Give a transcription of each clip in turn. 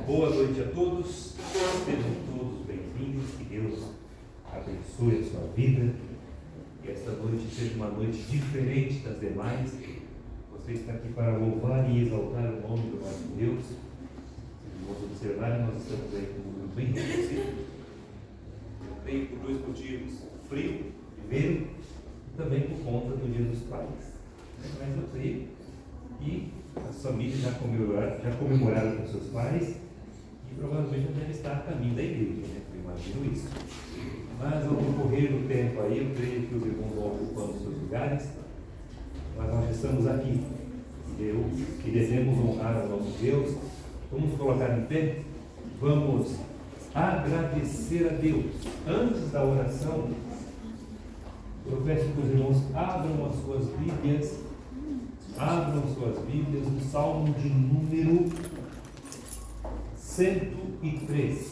Boa noite a todos, sejam todos bem-vindos, que Deus abençoe a sua vida, que esta noite seja uma noite diferente das demais. Você está aqui para louvar e exaltar o nome do nosso Deus. Se vamos observar, nós estamos aí com um número bem reduzido. Veio por dois motivos: frio, primeiro, e também por conta do Dia dos Pais. Mas eu creio que as famílias já comemoraram com seus pais e provavelmente já devem estar a caminho da igreja, né? Eu imagino isso. Mas ao decorrer do tempo aí, eu creio que os irmãos vão ocupando seus lugares, mas nós estamos aqui. Que devemos honrar ao nosso Deus. Vamos colocar em pé, vamos agradecer a Deus. Antes da oração, eu peço que os irmãos abram as suas Bíblias no Salmo de número 103.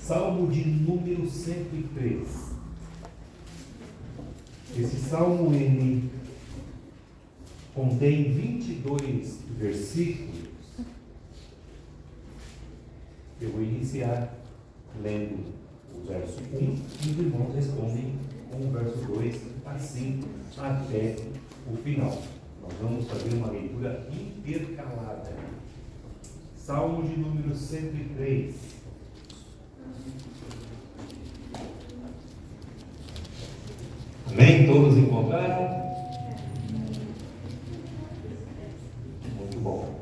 Salmo de número 103. Esse salmo, ele contém 22 versículos. Eu vou iniciar lendo o verso 1 e os irmãos respondem com o verso 2, assim até o final. Nós vamos fazer uma leitura intercalada. Salmo de número 103. Amém? Todos encontraram? Muito bom.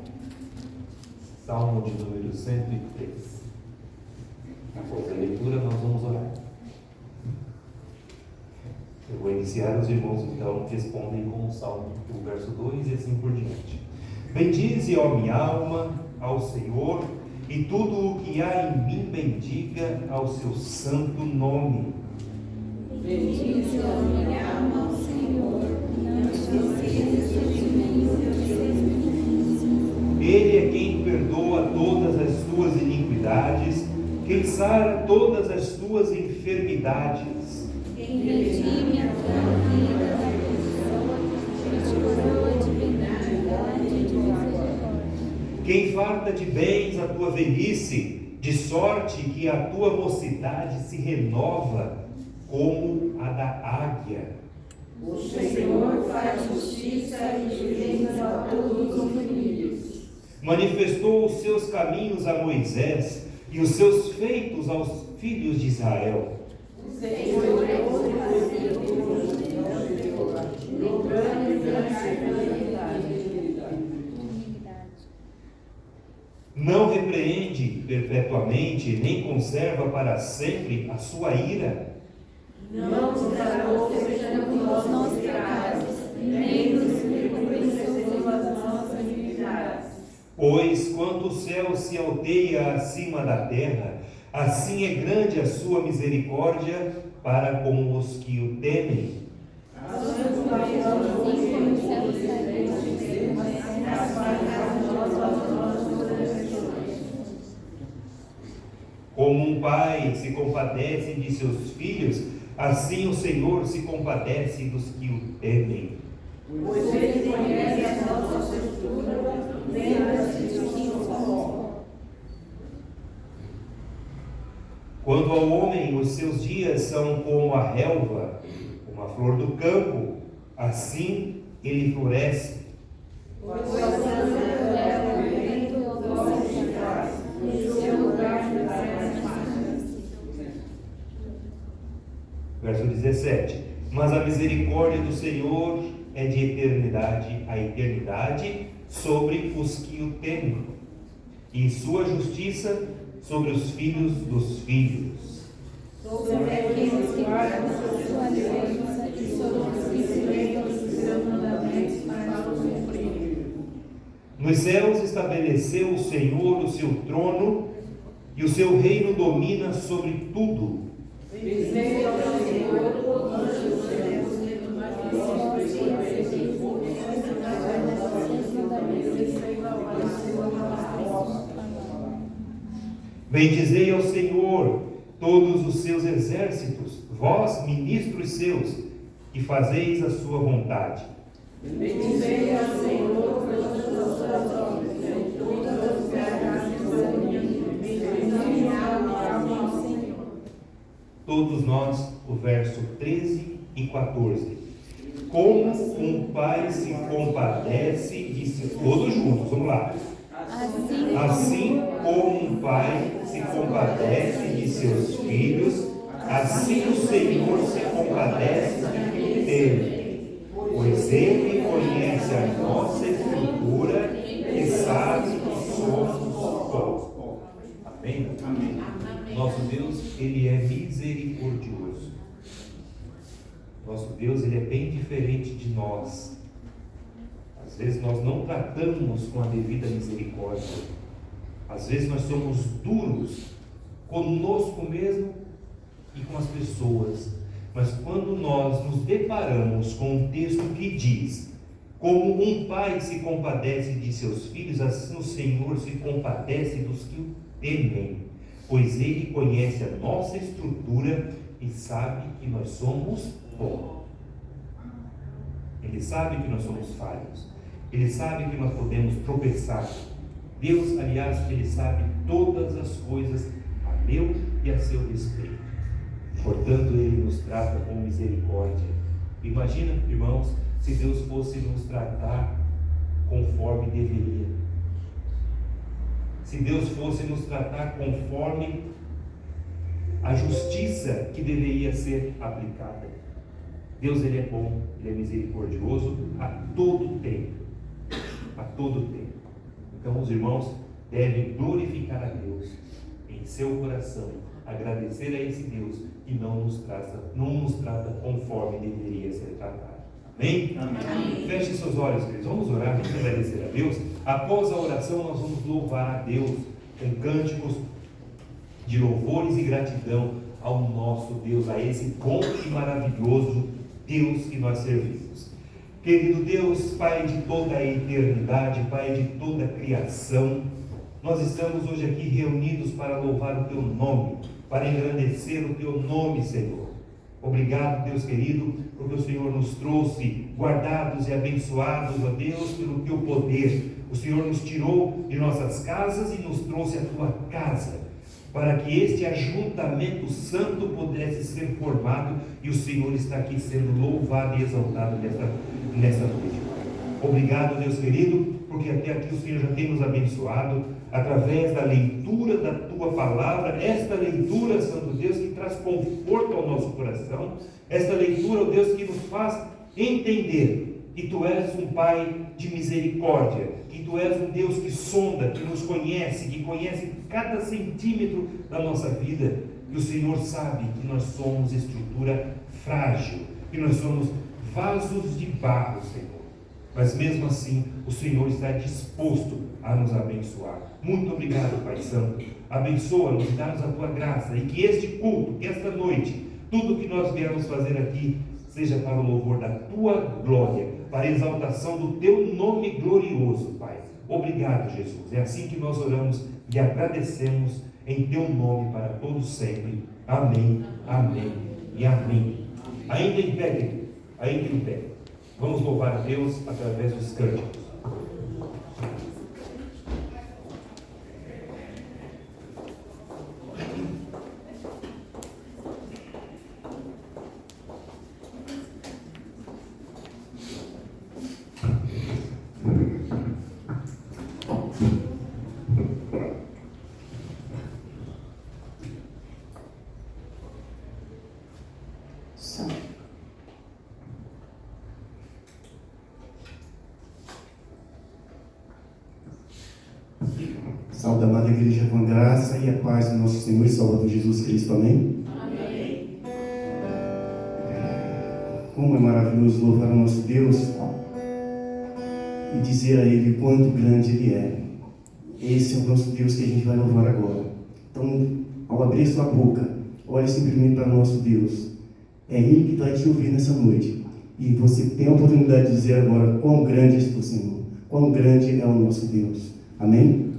Salmo de número 103. Após a leitura, nós vamos orar. Eu vou iniciar, os irmãos então respondem com o Salmo, o verso 2 e assim por diante. Bendize, ó minha alma, ao Senhor, e tudo o que há em mim bendiga ao seu santo nome. Bendize, ó minha alma, ao Senhor, não esqueças de mim, Ele é quem perdoa todas as tuas iniquidades, quem sara todas as tuas enfermidades. Quem redime a tua vida da pessoa, te coroa de benignidade e de misericórdia. Quem farta de bens a tua velhice, de sorte que a tua mocidade se renova como a da águia. O Senhor faz justiça e juízo a todos os filhos. Manifestou os seus caminhos a Moisés e os seus feitos aos filhos de Israel. O Senhor é o pacificador, louvando Não repreende perpetuamente, nem conserva para sempre a sua ira. não nos dará sejamos os nossos pecados, nem nos reconhecemos as nossas iniquidades. Pois quanto o céu se alteia acima da terra, assim é grande a sua misericórdia para com os que o temem. Como um pai se compadece de seus filhos, assim o Senhor se compadece dos que o temem. Pois ele conhece as nossas posturas, lembra-se de quem somos. Quanto ao homem, os seus dias são como a relva, como a flor do campo, assim ele floresce. Pois a santa leva o vento, voz de paz, no seu lugar de mais fáceis. Verso 17. Mas a misericórdia do Senhor é de eternidade a eternidade sobre os que o temem, e sua justiça sobre os filhos dos filhos. Sobre aqueles que guardam sua aliança e sobre os que se lembram dos seus mandamentos para os cumprir. Nos céus estabeleceu o Senhor o seu trono, e o seu reino domina sobre tudo. Bendizei ao Senhor, todos os céus, Bendizei ao Senhor todos os seus exércitos, vós, ministros seus, que fazeis a sua vontade. Bendizei ao Senhor todas as suas obras, todas as todos nós, o verso 13 e 14. Como um pai se compadece de seus... Todos juntos, vamos lá. Assim como um pai se compadece de seus filhos, assim o Senhor se compadece dele, pois Ele conhece a nossa estrutura e sabe que somos pó. Amém? Amém. Nosso Deus, Ele é misericordioso. Nosso Deus, Ele é bem diferente de nós. Às vezes nós não tratamos com a devida misericórdia. Às vezes nós somos duros conosco mesmo e com as pessoas. Mas quando nós nos deparamos com um texto que diz: como um pai se compadece de seus filhos, assim o Senhor se compadece dos que o temem, pois Ele conhece a nossa estrutura e sabe que nós somos pó. Ele sabe que nós somos falhos. Ele sabe que nós podemos tropeçar. Deus, aliás, Ele sabe todas as coisas a meu e a seu respeito. Portanto, Ele nos trata com misericórdia. Imagina, irmãos, se Deus fosse nos tratar conforme deveria. Se Deus fosse nos tratar conforme a justiça que deveria ser aplicada. Deus, Ele é bom, Ele é misericordioso a todo tempo. A todo tempo. Então os irmãos devem glorificar a Deus em seu coração, agradecer a esse Deus que não nos trata conforme deveria ser tratado. Amém? Amém. Feche seus olhos, queridos. Vamos orar e agradecer a Deus. Após a oração, nós vamos louvar a Deus com cânticos de louvores e gratidão ao nosso Deus, a esse bom e maravilhoso Deus que nós servimos. Querido Deus, Pai de toda a eternidade, Pai de toda a criação, nós estamos hoje aqui reunidos para louvar o Teu nome, para engrandecer o Teu nome, Senhor. Obrigado, Deus querido, porque o Senhor nos trouxe guardados e abençoados, ó Deus, pelo Teu poder. O Senhor nos tirou de nossas casas e nos trouxe à Tua casa, para que este ajuntamento santo pudesse ser formado, e o Senhor está aqui sendo louvado e exaltado nessa noite. Obrigado, Deus querido, porque até aqui o Senhor já tem nos abençoado, através da leitura da Tua palavra, esta leitura, Santo Deus, que traz conforto ao nosso coração, esta leitura, ó Deus, que nos faz entender que Tu és um Pai de misericórdia, que Tu és um Deus que sonda, que nos conhece, que conhece cada centímetro da nossa vida, que o Senhor sabe que nós somos estrutura frágil, que nós somos vasos de barro, Senhor. Mas mesmo assim, o Senhor está disposto a nos abençoar. Muito obrigado, Pai Santo. Abençoa-nos e dá-nos a Tua graça, e que este culto, que esta noite, tudo que nós viemos fazer aqui, seja para o louvor da Tua glória, para a exaltação do Teu nome glorioso, Pai. Obrigado, Jesus. É assim que nós oramos e agradecemos em Teu nome para todos sempre. Amém, amém e amém. Ainda em pé, querido, ainda em pé. Vamos louvar a Deus através dos cânticos. Saúde, amada igreja, com a graça e a paz do nosso Senhor e Salvador Jesus Cristo. Amém? Amém. Como é maravilhoso louvar o nosso Deus e dizer a Ele quanto grande Ele é. Esse é o nosso Deus que a gente vai louvar agora. Então, ao abrir sua boca, olhe simplesmente para o nosso Deus. É Ele que vai te ouvir nessa noite. E você tem a oportunidade de dizer agora quão grande és tu, Senhor. Quão grande é o nosso Deus. Amém?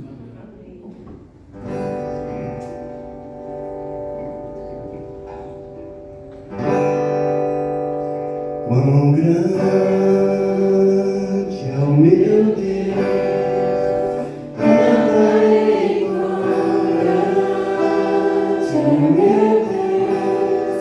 Quão grande é o meu Deus, cantarei quão grande é o meu Deus,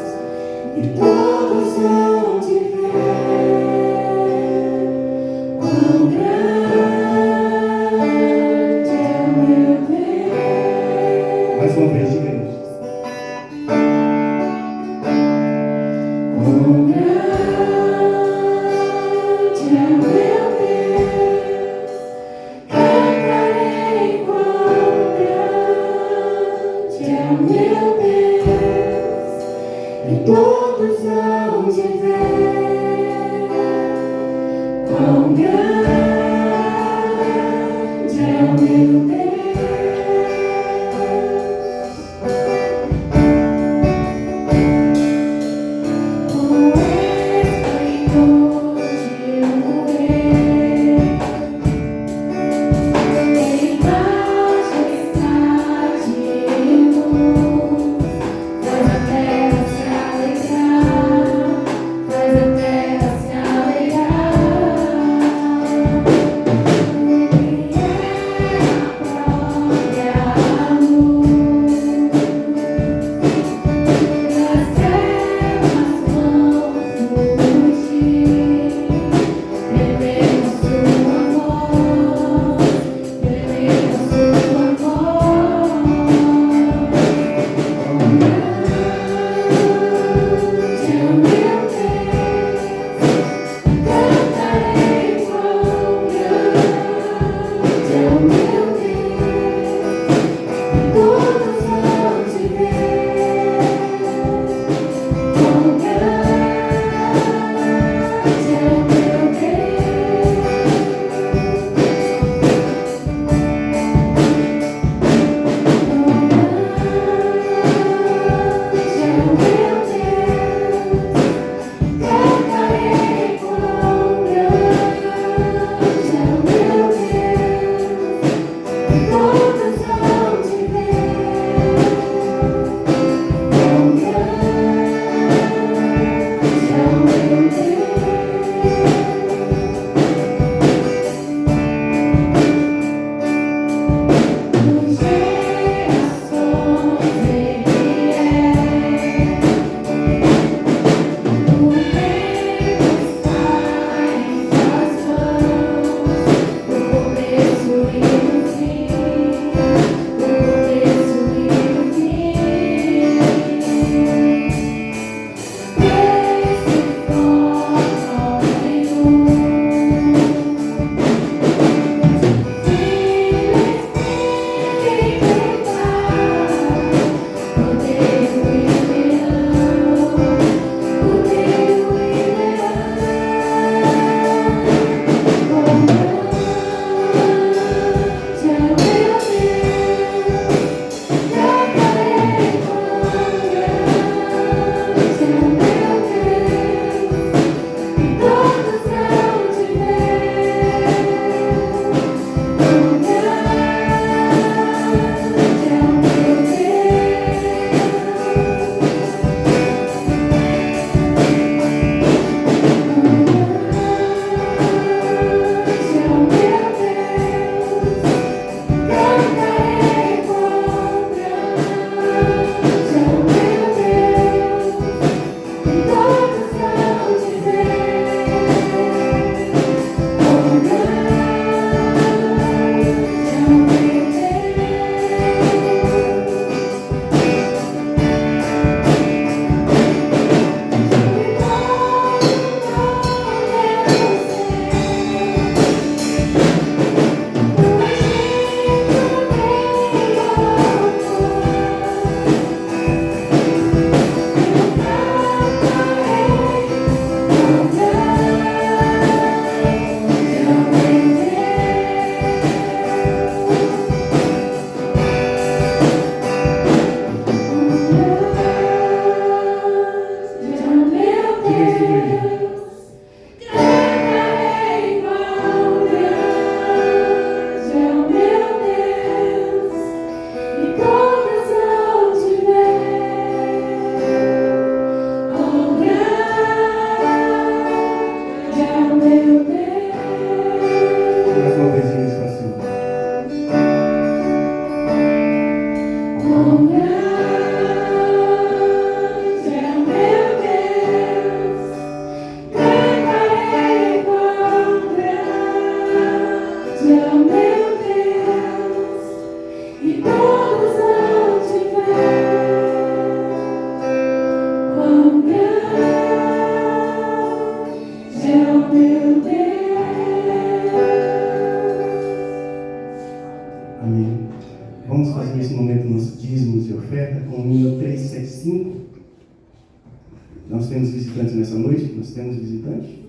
Nós temos visitantes nessa noite? Nós temos visitante?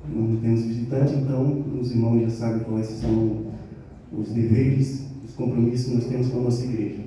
Não temos visitante, então os irmãos já sabem quais são os deveres, os compromissos que nós temos com a nossa igreja.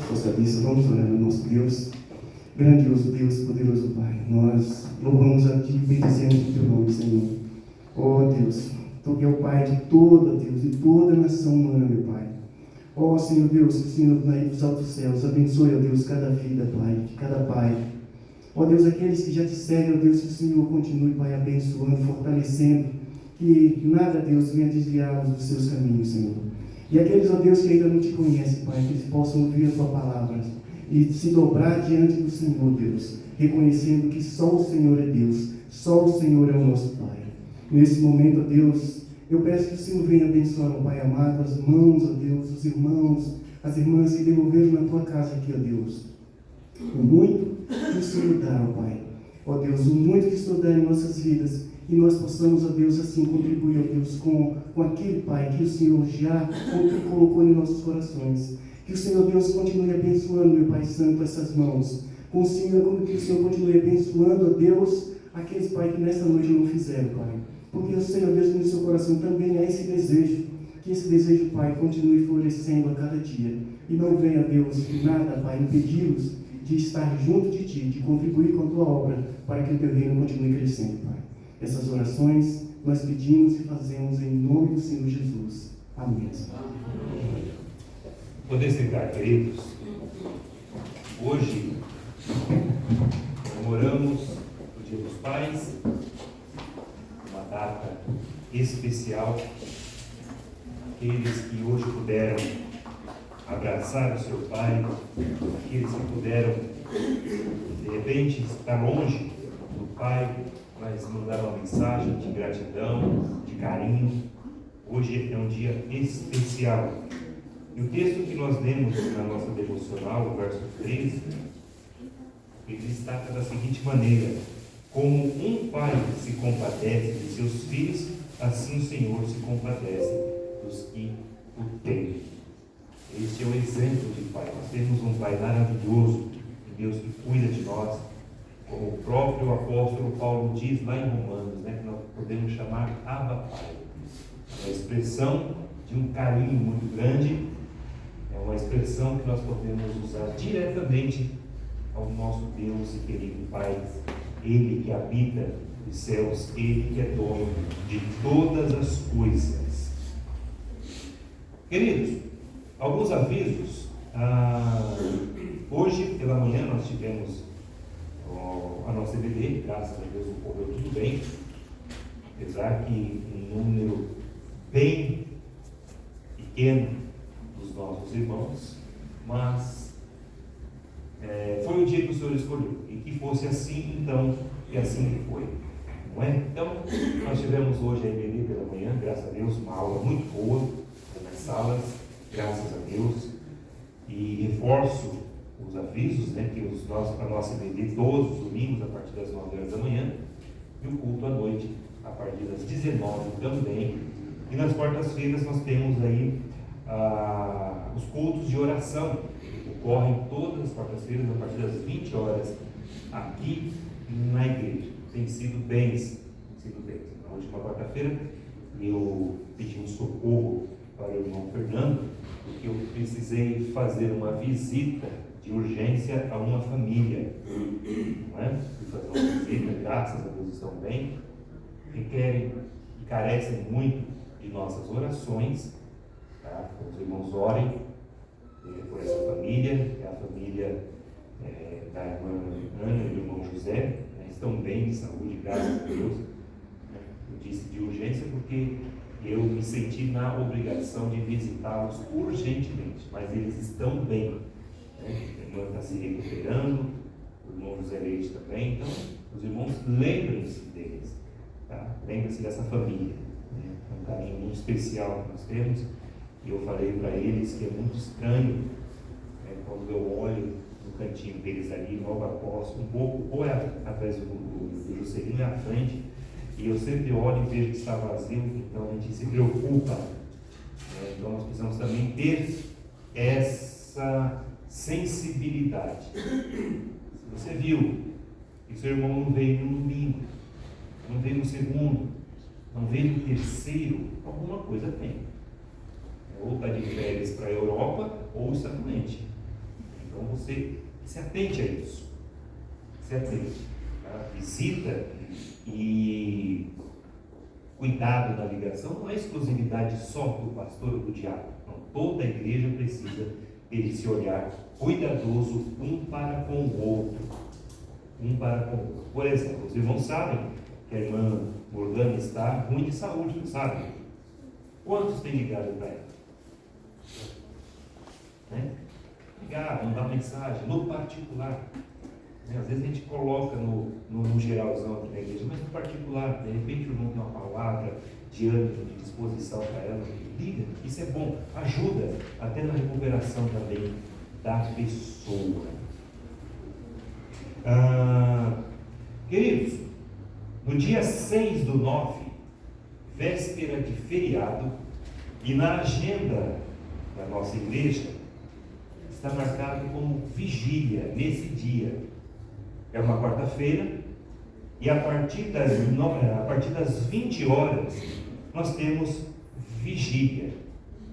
força vista, vamos orar no nosso Deus. Grandioso Deus, poderoso Pai, nós louvamos a Ti e bendizemos o Teu nome, Senhor. Ó Deus, Tu que é o Pai de toda, Deus, de toda a nação humana, meu Pai. Ó Senhor Deus, que o Senhor daí dos altos céus abençoe, ó Deus, cada vida, Pai, de cada pai. Ó Deus, aqueles que já te seguem, ó Deus, que o Senhor continue, Pai, abençoando, fortalecendo, que nada, Deus, venha desviá-los dos seus caminhos, Senhor. E aqueles, ó Deus, que ainda não te conhecem, Pai, que eles possam ouvir a Tua palavra e se dobrar diante do Senhor, Deus, reconhecendo que só o Senhor é Deus, só o Senhor é o nosso Pai. Nesse momento, ó Deus, eu peço que o Senhor venha abençoar, ó Pai amado, as mãos, ó Deus, os irmãos, as irmãs que devolveram na Tua casa aqui, ó Deus. O muito que o Senhor dá, ó Pai. Ó Deus, o muito que o Senhor dá em nossas vidas, e nós possamos, ó Deus, assim contribuir, ó Deus, com aquele, Pai, que o Senhor já colocou em nossos corações. Que o Senhor, Deus, continue abençoando, meu Pai Santo, essas mãos. Que o Senhor continue abençoando, ó Deus, aqueles, Pai, que nessa noite não fizeram, Pai. Porque o Senhor, Deus, no seu coração também há esse desejo. Que esse desejo, Pai, continue florescendo a cada dia. E não venha, Deus, nada, Pai, impedi-los de estar junto de Ti, de contribuir com a Tua obra, para que o Teu reino continue crescendo, Pai. Essas orações nós pedimos e fazemos em nome do Senhor Jesus. Amém. Poder sentar, queridos. Hoje comemoramos o Dia dos Pais, uma data especial. Aqueles que hoje puderam abraçar o seu pai, aqueles que puderam, de repente, estar longe do pai, mas mandar uma mensagem de gratidão, de carinho. Hoje é um dia especial. E o texto que nós lemos na nossa devocional, o verso 13, ele destaca da seguinte maneira: como um pai se compadece de seus filhos, assim o Senhor se compadece dos que o têm. Este é o exemplo de pai. Nós temos um pai maravilhoso, um Deus que cuida de nós, como o próprio apóstolo Paulo diz lá em Romanos, que nós podemos chamar Abba Pai. É uma expressão de um carinho muito grande, é uma expressão que nós podemos usar diretamente ao nosso Deus e querido Pai, Ele que habita os céus, Ele que é dono de todas as coisas. Queridos, alguns avisos. Hoje pela manhã nós tivemos a nossa EBD, graças a Deus ocorreu tudo bem, apesar que um número bem pequeno dos nossos irmãos, mas foi o dia que o Senhor escolheu, e que fosse assim, então, e assim que foi, não é? Então, nós tivemos hoje a EBD pela manhã, graças a Deus, uma aula muito boa nas salas, graças a Deus, e reforço os avisos, que a nossa EBD todos os domingos a partir das 9 horas da manhã, e o culto à noite a partir das 19 também. E nas quartas-feiras nós temos aí os cultos de oração, que ocorrem todas as quartas-feiras a partir das 20 horas aqui na igreja. Tem sido bens. Na última quarta-feira eu pedi um socorro para o irmão Fernando, porque eu precisei fazer uma visita de urgência a uma família, não é? Fui fazer uma visita, graças a Deus estão bem, requerem e carecem muito de nossas orações, tá? Os irmãos orem por essa família, é a família da irmã Ana e do irmão José, estão bem de saúde, graças a Deus. Eu disse de urgência porque eu me senti na obrigação de visitá-los urgentemente, mas eles estão bem. A irmã está se recuperando, o irmão José Leite também. Então, os irmãos, lembrem-se deles, tá? Lembrem-se dessa família. É um carinho muito especial que nós temos. E eu falei para eles que é muito estranho quando eu olho no cantinho deles ali, logo após, um pouco, ou atrás do Juscelino, é à frente, e eu sempre olho e vejo que está vazio, então a gente se preocupa. Então nós precisamos também ter essa sensibilidade. Se você viu que seu irmão não veio no domingo, não veio no segundo, não veio no terceiro, alguma coisa tem. Ou está de férias para a Europa, ou está doente. você se atente a isso. Se atente. Tá? Visita e cuidado da ligação não é exclusividade só do pastor ou do diácono. Não, toda a igreja precisa ter esse olhar cuidadoso um para com o outro. Um para com o outro. Por exemplo, os irmãos sabem que a irmã Morgana está ruim de saúde, não sabem? Quantos têm ligado para ela? Né? Ligar, mandar mensagem, no particular. Né? Às vezes a gente coloca no geralzão aqui na igreja, mas no particular, de repente o irmão tem uma palavra de ânimo, de disposição para ela, liga, isso é bom, ajuda até na recuperação também da pessoa. Queridos, no dia 6/9, véspera de feriado, e na agenda da nossa igreja, está marcado como vigília nesse dia. É uma quarta-feira, e a partir das 20 horas, nós temos vigília.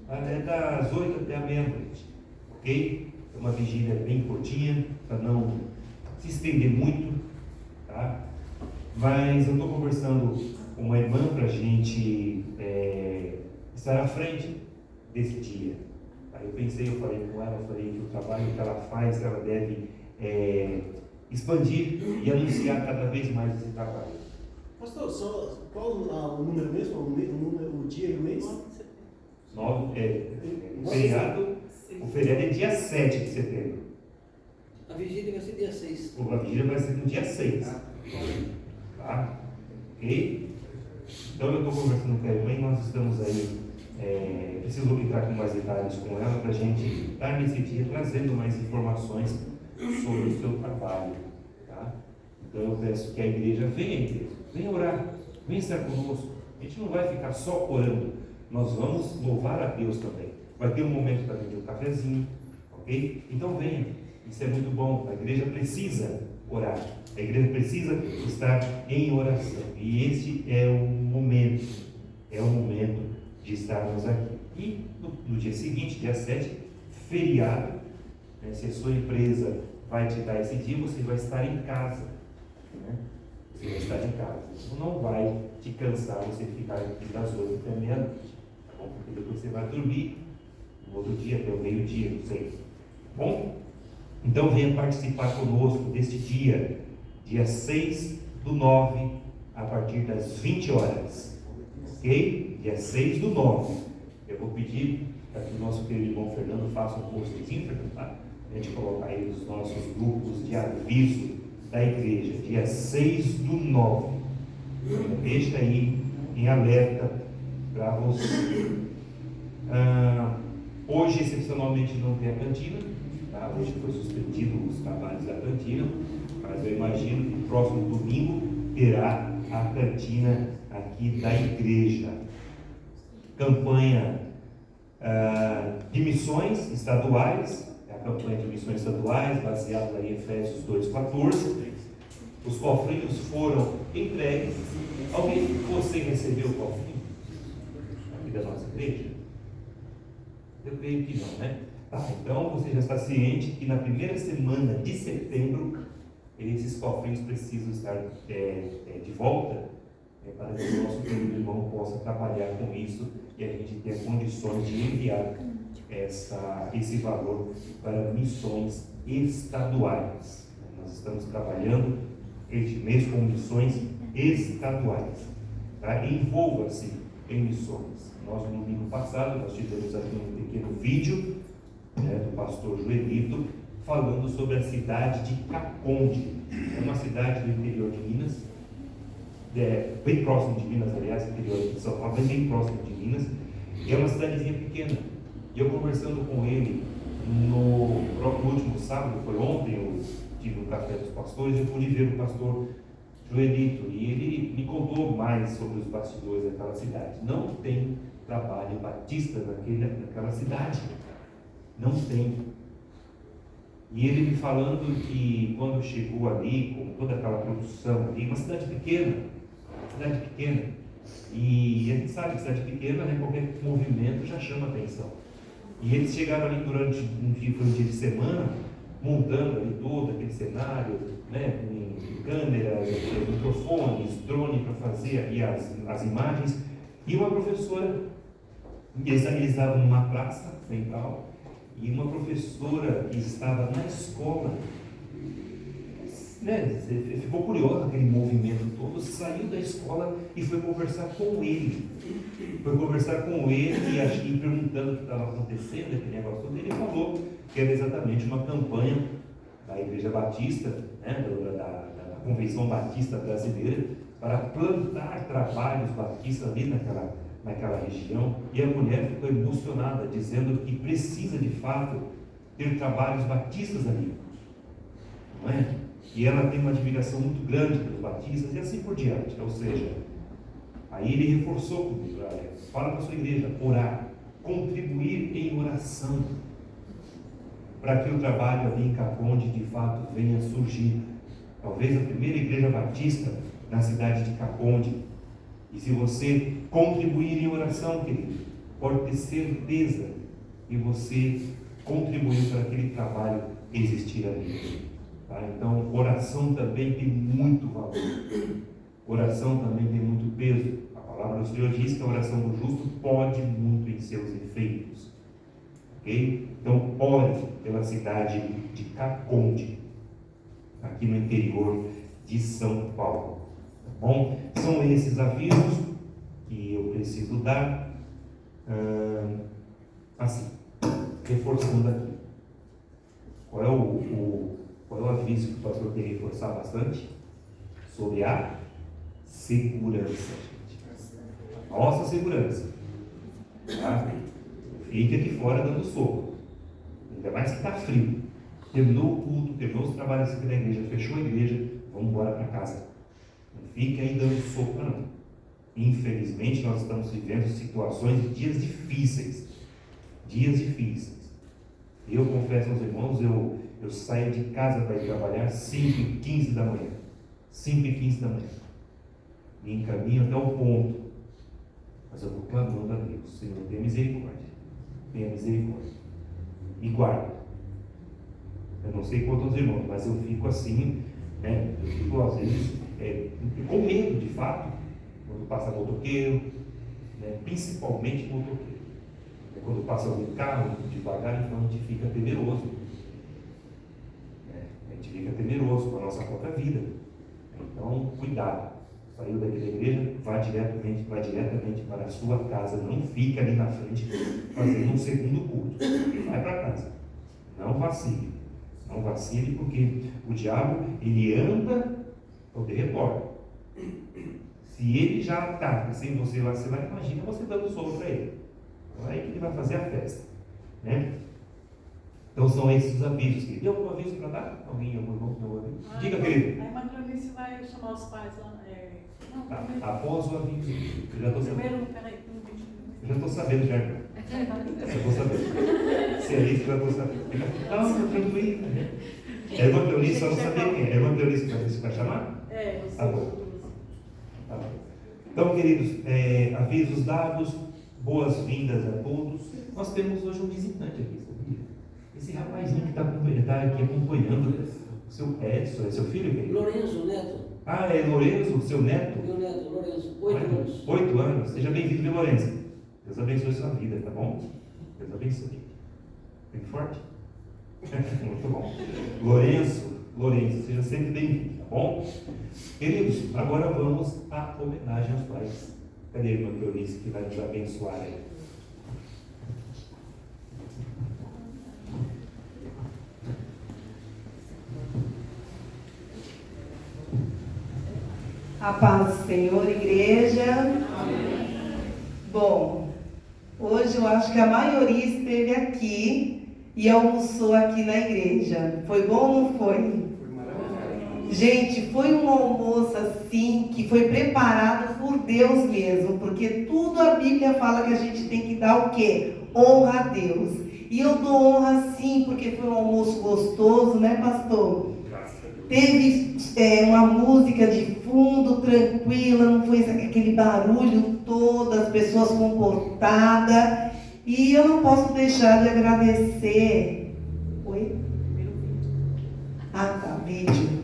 É das 8 até a meia-noite, ok? É uma vigília bem curtinha, para não se estender muito, tá? Mas eu estou conversando com uma irmã para a gente estar à frente desse dia. Aí eu falei com ela, que o trabalho que ela faz, ela deve expandir e anunciar cada vez mais esse trabalho. Pastor, qual o número mesmo? O dia e o mês? O feriado é dia 7 de setembro. A vigília vai ser dia 6. A vigília vai ser no dia 6. Tá? Ok? Então eu estou conversando com a irmã e nós estamos aí. Preciso entrar com mais detalhes com ela para a gente estar nesse dia trazendo mais informações sobre o seu trabalho. Tá? Então eu peço que a igreja venha orar, venha estar conosco. A gente não vai ficar só orando, nós vamos louvar a Deus também. Vai ter um momento para beber um cafezinho, ok? Então venha, isso é muito bom. A igreja precisa orar, a igreja precisa estar em oração, e esse é o momento de estarmos aqui. E no dia seguinte, dia 7, feriado, né? Se a sua empresa vai te dar esse dia, você vai estar em casa, né? Você vai estar em casa, isso não vai te cansar você ficar aqui das 8 até meia-noite, tá bom? Porque depois você vai dormir no outro dia até o meio-dia, não sei, tá bom? Então venha participar conosco deste dia 6/9, a partir das 20 horas, ok? Dia 6/9. Eu vou pedir para que o nosso querido irmão Fernando faça um postzinho, tá? A gente colocar aí nos nossos grupos de aviso da igreja, dia 6/9. Deixa aí em alerta para você. Hoje, excepcionalmente, não tem a cantina, tá? Hoje foi suspendido os trabalhos da cantina, mas eu imagino que no próximo domingo terá a cantina aqui da igreja. Campanha de missões estaduais, a campanha de missões estaduais, baseada em Efésios 2,14. Os cofrinhos foram entregues. Você recebeu o cofrinho aqui da nossa igreja? Eu creio que não, né? Então você já está ciente que na primeira semana de setembro esses cofrinhos precisam estar de volta, para que o nosso querido irmão possa trabalhar com isso e a gente tenha condições de enviar esse valor para missões estaduais. Nós estamos trabalhando este mês com missões estaduais. Tá? Envolva-se em missões. Nós, no domingo passado, nós tivemos aqui um pequeno vídeo, do pastor Joelito, falando sobre a cidade de Caconde. É uma cidade do interior de Minas, bem próximo de Minas, aliás, interior de São Paulo, mas bem próximo de Minas, e é uma cidadezinha pequena. E eu conversando com ele no último sábado, foi ontem, eu tive um café dos pastores, eu pude ver o pastor Joelito, e ele me contou mais sobre os bastidores daquela cidade. Não tem trabalho batista naquela cidade, não tem. E ele me falando que quando chegou ali, com toda aquela produção ali, uma cidade pequena, e a gente sabe que cidade pequena, né, qualquer movimento já chama atenção. E eles chegaram ali durante um dia de semana, montando ali todo aquele cenário, né, com câmeras, microfones, drone para fazer ali as imagens. E uma professora, eles estavam numa praça central, e uma professora que estava na escola, né, ficou curiosa aquele movimento todo, saiu da escola e foi conversar com ele. E perguntando o que estava acontecendo, aquele negócio todo. Ele falou que era exatamente uma campanha da Igreja Batista, né, da Convenção Batista Brasileira, para plantar trabalhos batistas ali naquela região. E a mulher ficou emocionada, dizendo que precisa de fato ter trabalhos batistas ali, não é? E ela tem uma admiração muito grande pelos batistas e assim por diante. Ou seja, aí ele reforçou comigo: fala para a sua igreja, orar, contribuir em oração, para que o trabalho ali em Caponde de fato venha a surgir. Talvez a primeira igreja batista na cidade de Caponde. E se você contribuir em oração, querido, pode ter certeza que você contribuiu para aquele trabalho existir ali. Tá? Então, oração também tem muito valor. Oração também tem muito peso. A palavra do Senhor diz que a oração do justo pode muito em seus efeitos. Ok? Então, ore pela cidade de Caponde, aqui no interior de São Paulo. Tá bom? São esses avisos que eu preciso dar. Assim, reforçando aqui. Qual é o aviso que o pastor quer reforçar bastante? Sobre a segurança, gente. A nossa segurança. Tá? Fique aqui fora dando soco. Ainda mais que está frio. Terminou o culto, terminou os trabalhos aqui da igreja, fechou a igreja, vamos embora para casa. Não fique aí dando soco, não. Infelizmente, nós estamos vivendo situações de dias difíceis. Dias difíceis. Eu confesso aos irmãos, eu saio de casa para ir trabalhar 5h15 da manhã. 5h15 da manhã. Me encaminho até o ponto. Mas eu vou clamando a Deus: Senhor, tenha misericórdia. Tenha misericórdia. E guarda. Eu não sei quantos irmãos, mas eu fico assim, né? Eu fico às vezes com medo, de fato, quando passa motoqueiro, né? Principalmente motoqueiro. Quando passa algum carro devagar, então a gente fica temeroso. A gente fica temeroso com a nossa própria vida. Então, cuidado. Saiu daqui da igreja, vá diretamente para a sua casa. Não fica ali na frente fazendo um segundo culto. Vai para casa. Não vacile. Não vacile, porque o diabo, ele anda ao derredor. Se ele já ataca sem você vacilar, imagina você dando soco para ele. Então é aí que ele vai fazer a festa, né? Então são esses os avisos. Tem algum aviso para dar? Alguém, algum irmão? Diga, querido. A irmã Cleonice vai chamar os pais lá. Tá, após o aviso. Eu já estou sabendo. Primeiro, peraí. Eu já estou sabendo, já. Já estou sabendo. Se é isso, já estou sabendo. Não, estou tranquilo. A irmã Cleonice, só não sabia quem é. A irmã Cleonice vai chamar? Você. Tá bom. Tá bom. Então, queridos, avisos dados, boas-vindas a todos. Nós temos hoje um visitante aqui, sabia? Esse rapazinho que está aqui acompanhando o seu Edson, é seu filho, querido? Lourenço, neto. Ah, é Lourenço, seu neto? Meu neto, Lourenço, 8 anos. 8 anos. Seja bem-vindo, viu, Lourenço? Deus abençoe sua vida, tá bom? Deus abençoe. Bem forte? Muito bom. Lourenço, seja sempre bem-vindo, tá bom? Queridos, agora vamos à homenagem aos pais. Cadê a irmã Cleonice que vai nos abençoar aí? A paz do Senhor, igreja. Amém. Bom, hoje eu acho que a maioria esteve aqui e almoçou aqui na igreja. Foi bom ou não foi? Foi maravilhoso. Gente, foi um almoço assim que foi preparado por Deus mesmo, porque tudo a Bíblia fala que a gente tem que dar o quê? Honra a Deus. E eu dou honra sim, porque foi um almoço gostoso, né, pastor? Teve uma música de fundo, tranquila, não foi aquele barulho todo, as pessoas comportadas. E eu não posso deixar de agradecer. Oi? Ah, tá, vídeo.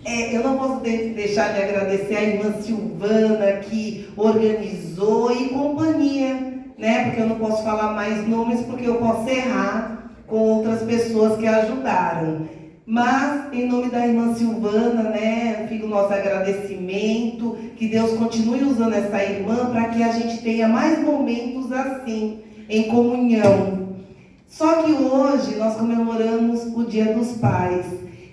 Eu não posso deixar de agradecer a irmã Silvana, que organizou, e companhia, né? Porque eu não posso falar mais nomes, porque eu posso errar com outras pessoas que ajudaram. Mas, em nome da irmã Silvana, né, fica o nosso agradecimento, que Deus continue usando essa irmã para que a gente tenha mais momentos assim, em comunhão. Só que hoje nós comemoramos o Dia dos Pais.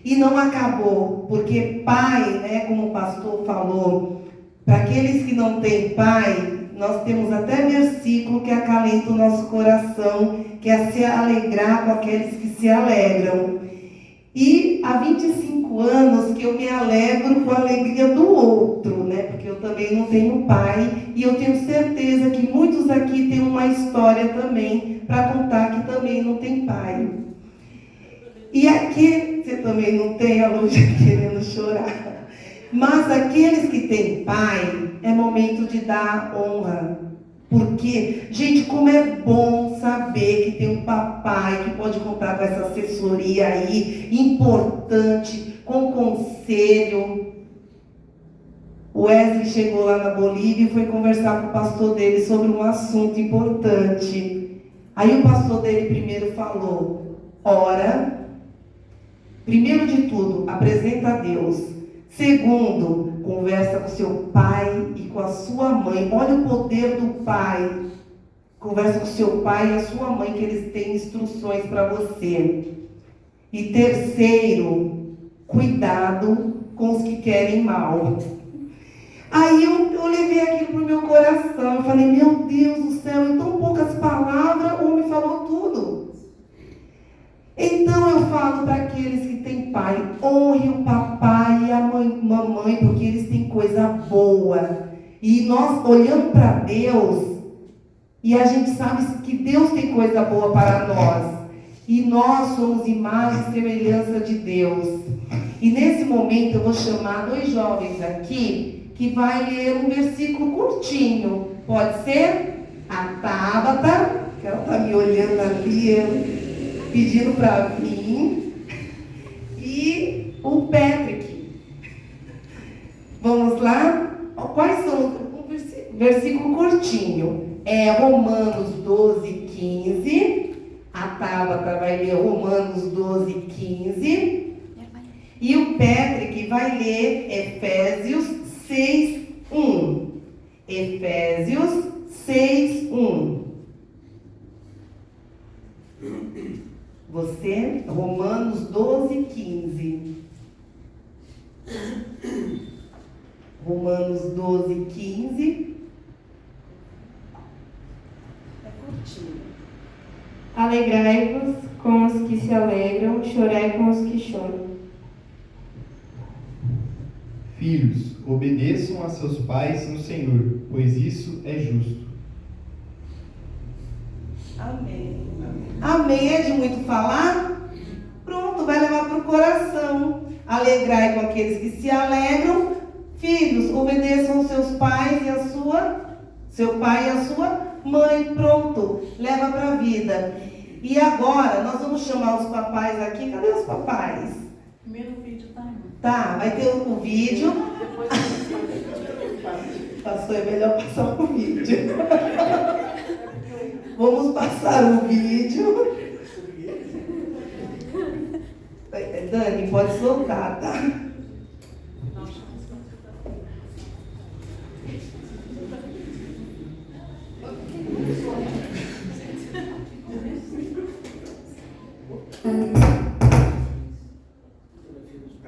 E não acabou, porque pai, né, como o pastor falou, para aqueles que não têm pai, nós temos até versículo que acalenta o nosso coração, que é se alegrar com aqueles que se alegram. E há 25 anos que eu me alegro com a alegria do outro, né, porque eu também não tenho pai, e eu tenho certeza que muitos aqui têm uma história também para contar que também não tem pai. E aqui, você também não tem, a Lúcia querendo chorar. Mas aqueles que têm pai, é momento de dar honra. Porque, gente, como é bom saber que tem um papai que pode contar com essa assessoria aí, importante, com conselho. O Wesley chegou lá na Bolívia e foi conversar com o pastor dele sobre um assunto importante. Aí o pastor dele primeiro falou, ora. Primeiro de tudo, apresenta a Deus. Segundo, conversa com seu pai e com a sua mãe. Olha o poder do pai. Conversa com seu pai e a sua mãe, que eles têm instruções para você. E terceiro, cuidado com os que querem mal. Aí eu levei aquilo para o meu coração. Eu falei, meu Deus do céu, em tão poucas palavras, o homem falou tudo. Então eu falo para aqueles que têm pai, honre o papai e a mamãe, porque eles têm coisa boa. E nós olhamos para Deus, e a gente sabe que Deus tem coisa boa para nós. E nós somos imagem e semelhança de Deus. E nesse momento eu vou chamar 2 jovens aqui, que vai ler um versículo curtinho. Pode ser? A Tabata, que ela está me olhando ali, pedindo para vir, e o Patrick. Vamos lá? Quais são? Um versículo curtinho. É Romanos 12, 15. A Tabata vai ler Romanos 12, 15. E o Patrick vai ler Efésios 6, 1. Efésios 6, 1. Você, Romanos 12, 15. Romanos 12, 15. É curtinho. Alegrai-vos com os que se alegram, chorai com os que choram. Filhos, obedeçam a seus pais no Senhor, pois isso é justo. Amém. Amém. É de muito falar? Pronto, vai levar para o coração. Alegrai com aqueles que se alegram. Filhos, obedeçam seus pais e seu pai e a sua mãe. Pronto, leva para a vida. E agora, nós vamos chamar os papais aqui. Cadê os papais? Primeiro vídeo tá aí. Tá, vai ter o vídeo. Depois Pastor, é melhor passar o vídeo. Vamos passar o vídeo. Dani, pode soltar, tá?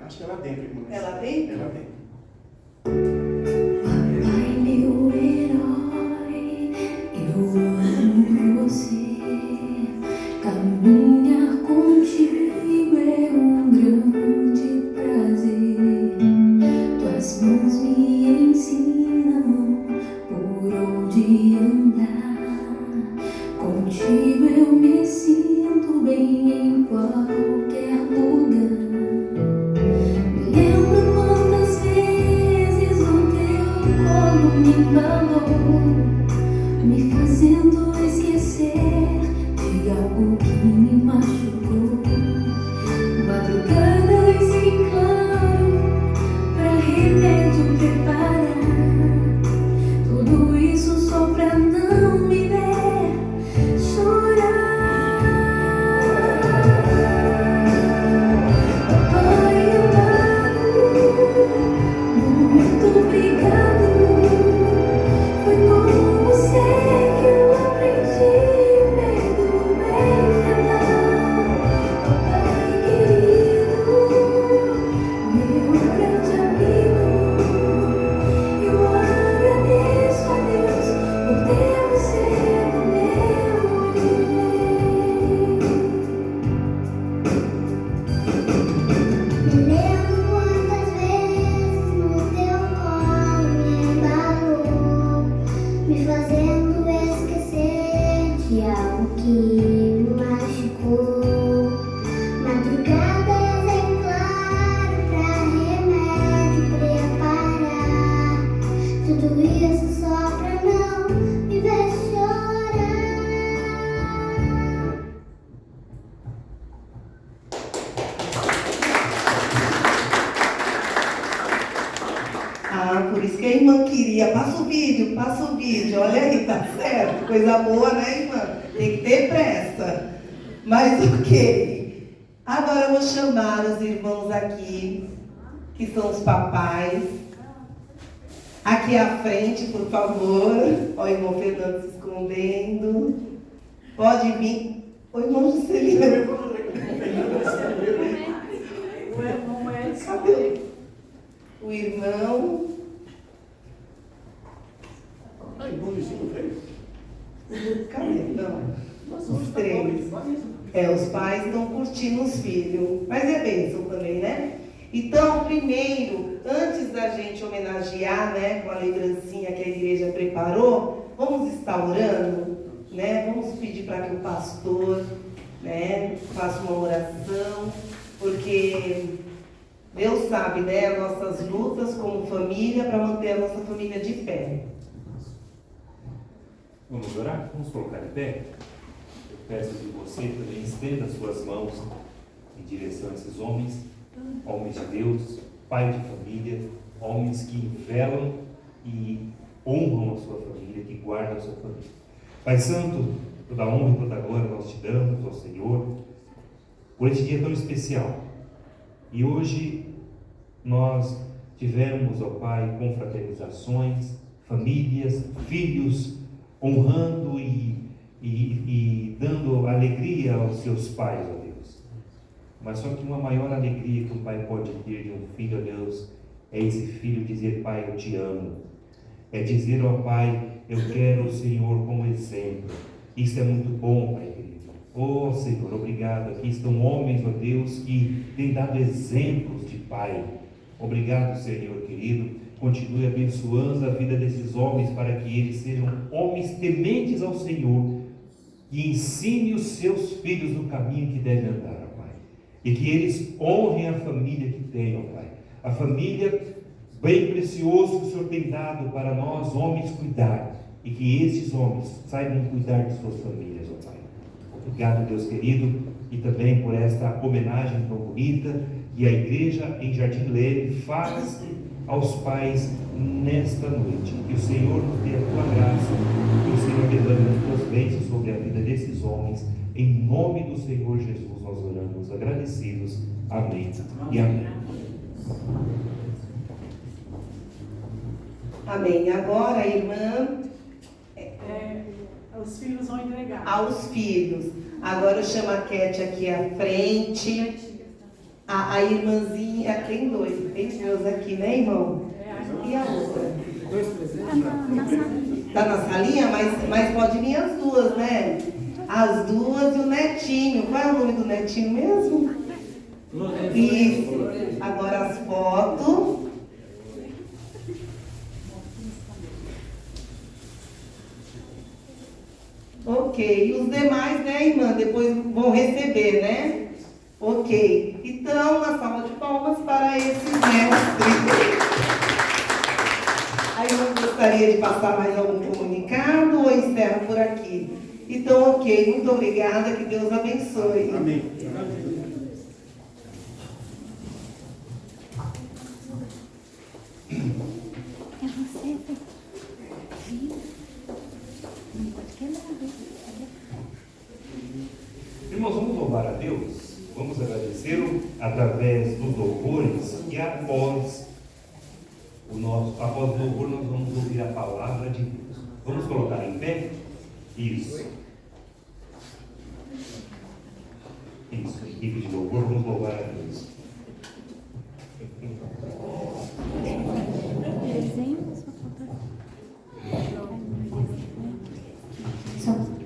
Acho que é lá dentro, irmão. É lá dentro? É lá dentro. Ai, meu herói, eu amo você. Caminhar contigo é um grande prazer. Tuas mãos me ensinam por onde andar. Contigo eu me sinto bem em qualquer lugar. Lembro quantas vezes o teu colo me embalou, me fazendo esquecer de algo que me machucou. Madrugada por isso que a irmã queria. Passa o vídeo, olha aí, tá certo. Coisa boa, né, irmã? Tem que ter pressa. Mas ok. Agora eu vou chamar os irmãos aqui, que são os papais. Aqui à frente, por favor. Olha o irmão Fernando se escondendo. Pode vir. O irmão Juscelino. O irmão é Cadê o irmão? Ai, bom vizinho, veio? Cadê? Não. Os três. Os pais estão curtindo os filhos. Mas é bênção também, né? Então, primeiro, antes da gente homenagear, né, com a lembrancinha que a igreja preparou, vamos estar orando, né? Vamos pedir para que o pastor, né, faça uma oração, porque Deus sabe, né, as nossas lutas como família para manter a nossa família de pé. Vamos orar? Vamos colocar de pé? Eu peço que você também estenda as suas mãos em direção a esses homens de Deus, pai de família, homens que velam e honram a sua família, que guardam a sua família. Pai Santo, toda honra e toda glória nós te damos ao Senhor, por este dia tão especial. E hoje nós tivemos, ó Pai, confraternizações, famílias, filhos, honrando e dando alegria aos seus pais, ó Deus. Mas só que uma maior alegria que um pai pode ter de um filho, ó Deus, é esse filho dizer: Pai, eu te amo. É dizer, ó Pai, eu quero o Senhor como exemplo. Isso é muito bom, Pai querido. Oh Senhor, obrigado. Aqui estão homens, ó Deus, que têm dado exemplos de pai. Obrigado, Senhor querido. Continue abençoando a vida desses homens para que eles sejam homens tementes ao Senhor e ensine os seus filhos no caminho que devem andar, ó Pai. E que eles honrem a família que têm, ó Pai. A família bem precioso que o Senhor tem dado para nós, homens, cuidar. E que esses homens saibam cuidar de suas famílias, ó Pai. Obrigado, Deus querido, e também por esta homenagem tão bonita que a igreja em Jardim Leme faz aos pais nesta noite. Que o Senhor nos dê a tua graça, que o Senhor derrame as tuas bênçãos sobre a vida desses homens. Em nome do Senhor Jesus nós oramos, agradecidos. Amém e amém. Amém. Agora, irmã, os filhos vão entregar. aos filhos. Agora eu chamo a Cat aqui à frente. A irmãzinha, tem dois aqui, né, irmão? E a outra? Está na salinha, mas pode vir as duas, né? As duas e o netinho. Qual é o nome do netinho mesmo? Isso. Agora as fotos. Ok. E os demais, né, irmã? Depois vão receber, né? Ok. Então, uma salva de palmas para esses mestres. Aí eu gostaria de passar mais algum comunicado ou encerro por aqui? Então, ok. Muito obrigada. Que Deus abençoe. Amém. É você, Irmãos, vamos louvar a Deus, vamos agradecê-lo através dos louvores e após o louvor nós vamos ouvir a palavra de Deus. Vamos colocar em pé? Isso. Isso, equipe de louvor, vamos louvar a Deus. desenho, só falta. Só.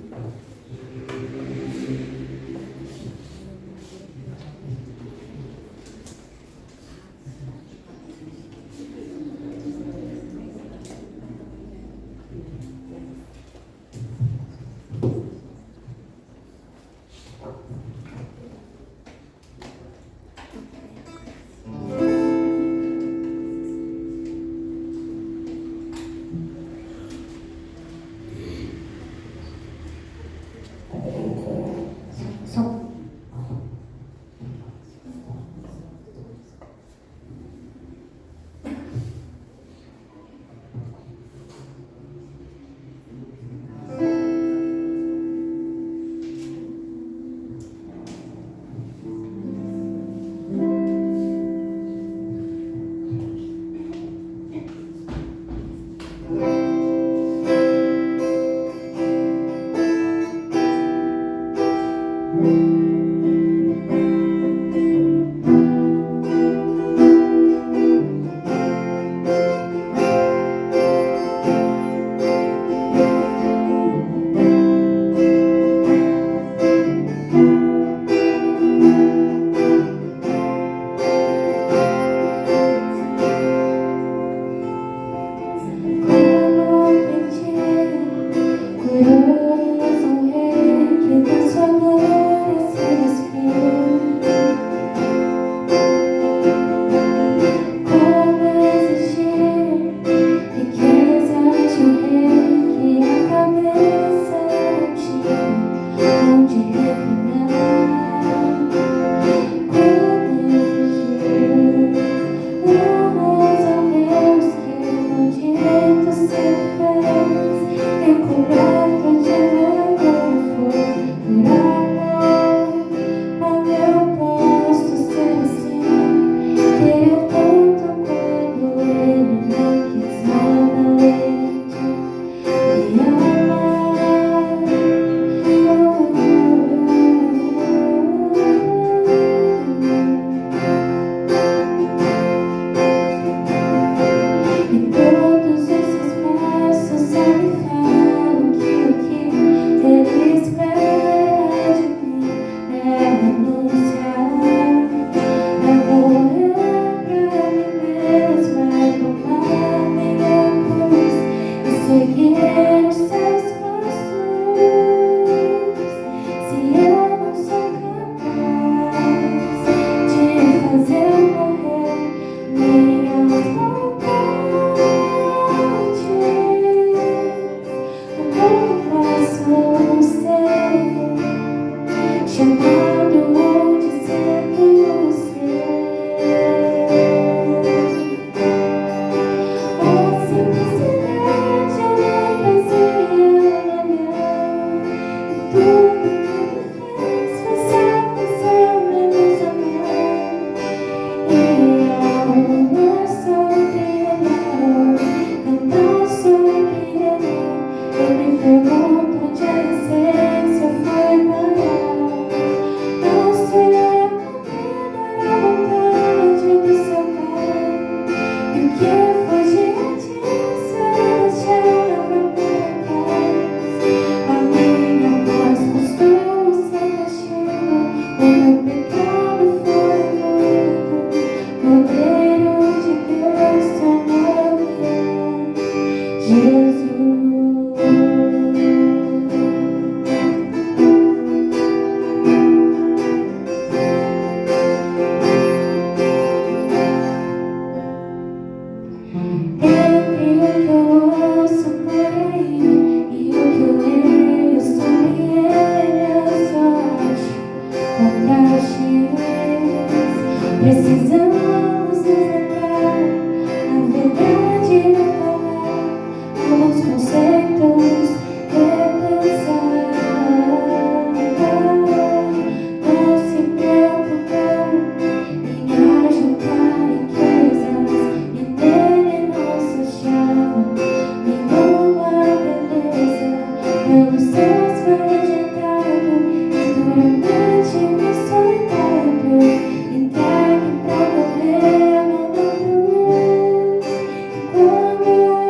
Precisamos nos lembrar a verdade da palavra, novos conceitos repensar. Não se preocupar em ajuntar riquezas e nele não se achava nenhuma beleza. Pelos céus foi rejeitado e duramente me solitário, entregue pra morrer numa cruz. E quando eu digo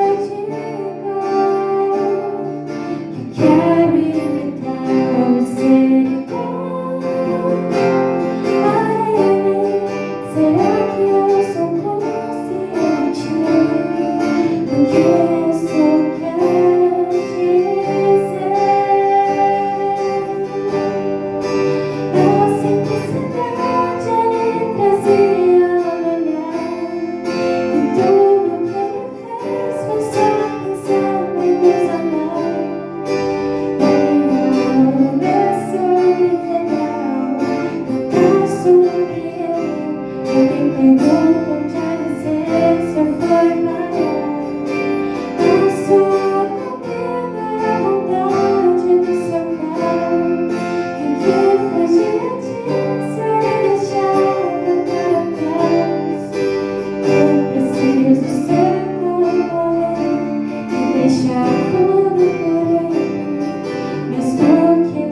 que quero imitar ou ser igual a ele, será que eu sou consciente do que isso quer dizer? A simplicidade ele trazia a olhar, e tudo que ele fez foi só pensar em nos amar. Não é sobre legal, não é sobre ele. Alguém pergunta onde a essência foi parar. A sua comida, a vontade do seu pai. E o que fugia disso ele deixava para trás. Eu preciso ser como ele e deixar tudo por ele. Mas por que me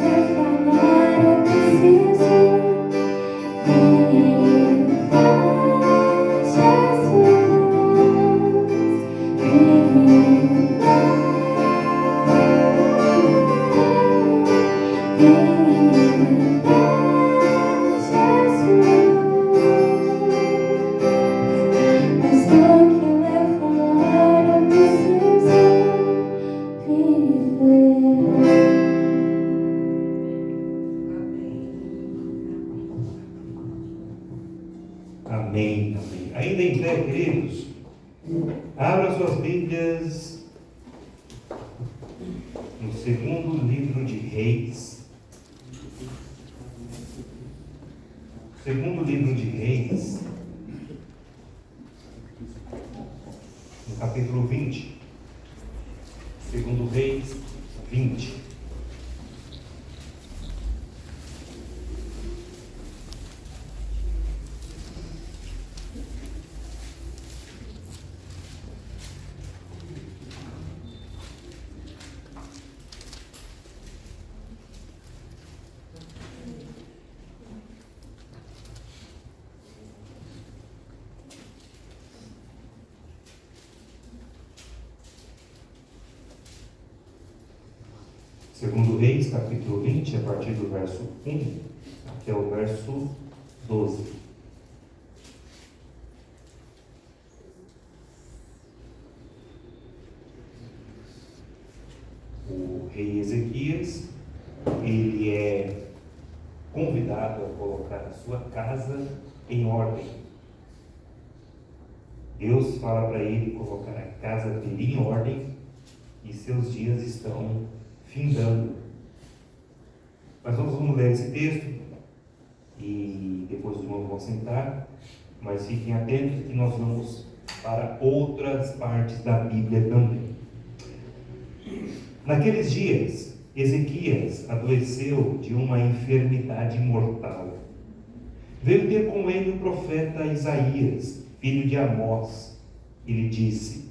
falar eu preciso viver Jesus, mas por que me falar eu preciso viver. Amém, amém. Ainda em pé, queridos, abra suas Bíblias no segundo livro de Reis. Segundo livro de Reis, no capítulo 20. Segundo Reis 20. Segundo Reis, capítulo 20, a partir do verso 1 até o verso 12. O rei Ezequias, ele é convidado a colocar a sua casa em ordem. Deus fala para ele colocar a casa dele em ordem e seus dias estão findando. Mas vamos ler esse texto e depois os irmãos vão sentar, mas fiquem atentos que nós vamos para outras partes da Bíblia também. Naqueles dias, Ezequias adoeceu de uma enfermidade mortal. Veio ter com ele o profeta Isaías, filho de Amós, e lhe disse: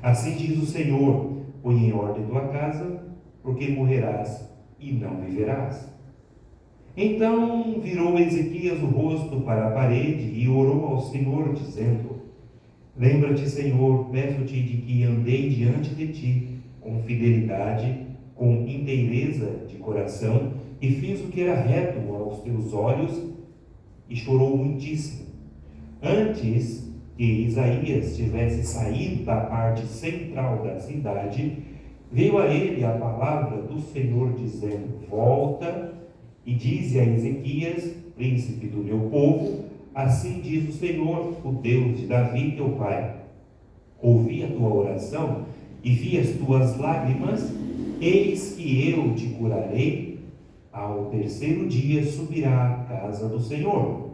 assim diz o Senhor, põe em ordem tua casa, porque morrerás e não viverás. Então virou Ezequias o rosto para a parede e orou ao Senhor, dizendo: lembra-te, Senhor, peço-te de que andei diante de ti com fidelidade, com inteireza de coração, e fiz o que era reto aos teus olhos, e chorou muitíssimo. Antes que Isaías tivesse saído da parte central da cidade, veio a ele a palavra do Senhor, dizendo: volta e dize a Ezequias, príncipe do meu povo, assim diz o Senhor, o Deus de Davi, teu pai: ouvi a tua oração e vi as tuas lágrimas, eis que eu te curarei. Ao terceiro dia subirá à casa do Senhor.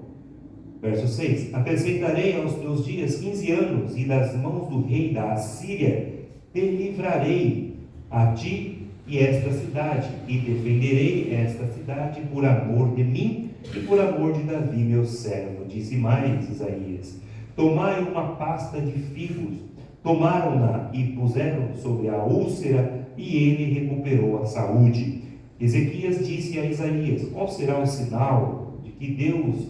Verso 6: Acrescentarei aos teus dias 15 anos, e das mãos do rei da Assíria te livrarei a ti e esta cidade, e defenderei esta cidade por amor de mim e por amor de Davi meu servo. Disse mais Isaías: Tomai uma pasta de figos. Tomaram-na e puseram sobre a úlcera, e ele recuperou a saúde. Ezequias disse a Isaías: Qual será o sinal de que Deus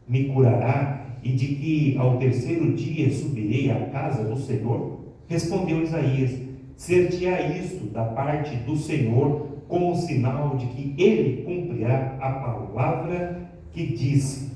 me curará e de que ao terceiro dia subirei à casa do Senhor? Respondeu Isaías: Ser-te-á isto da parte do Senhor como sinal de que ele cumprirá a palavra que disse: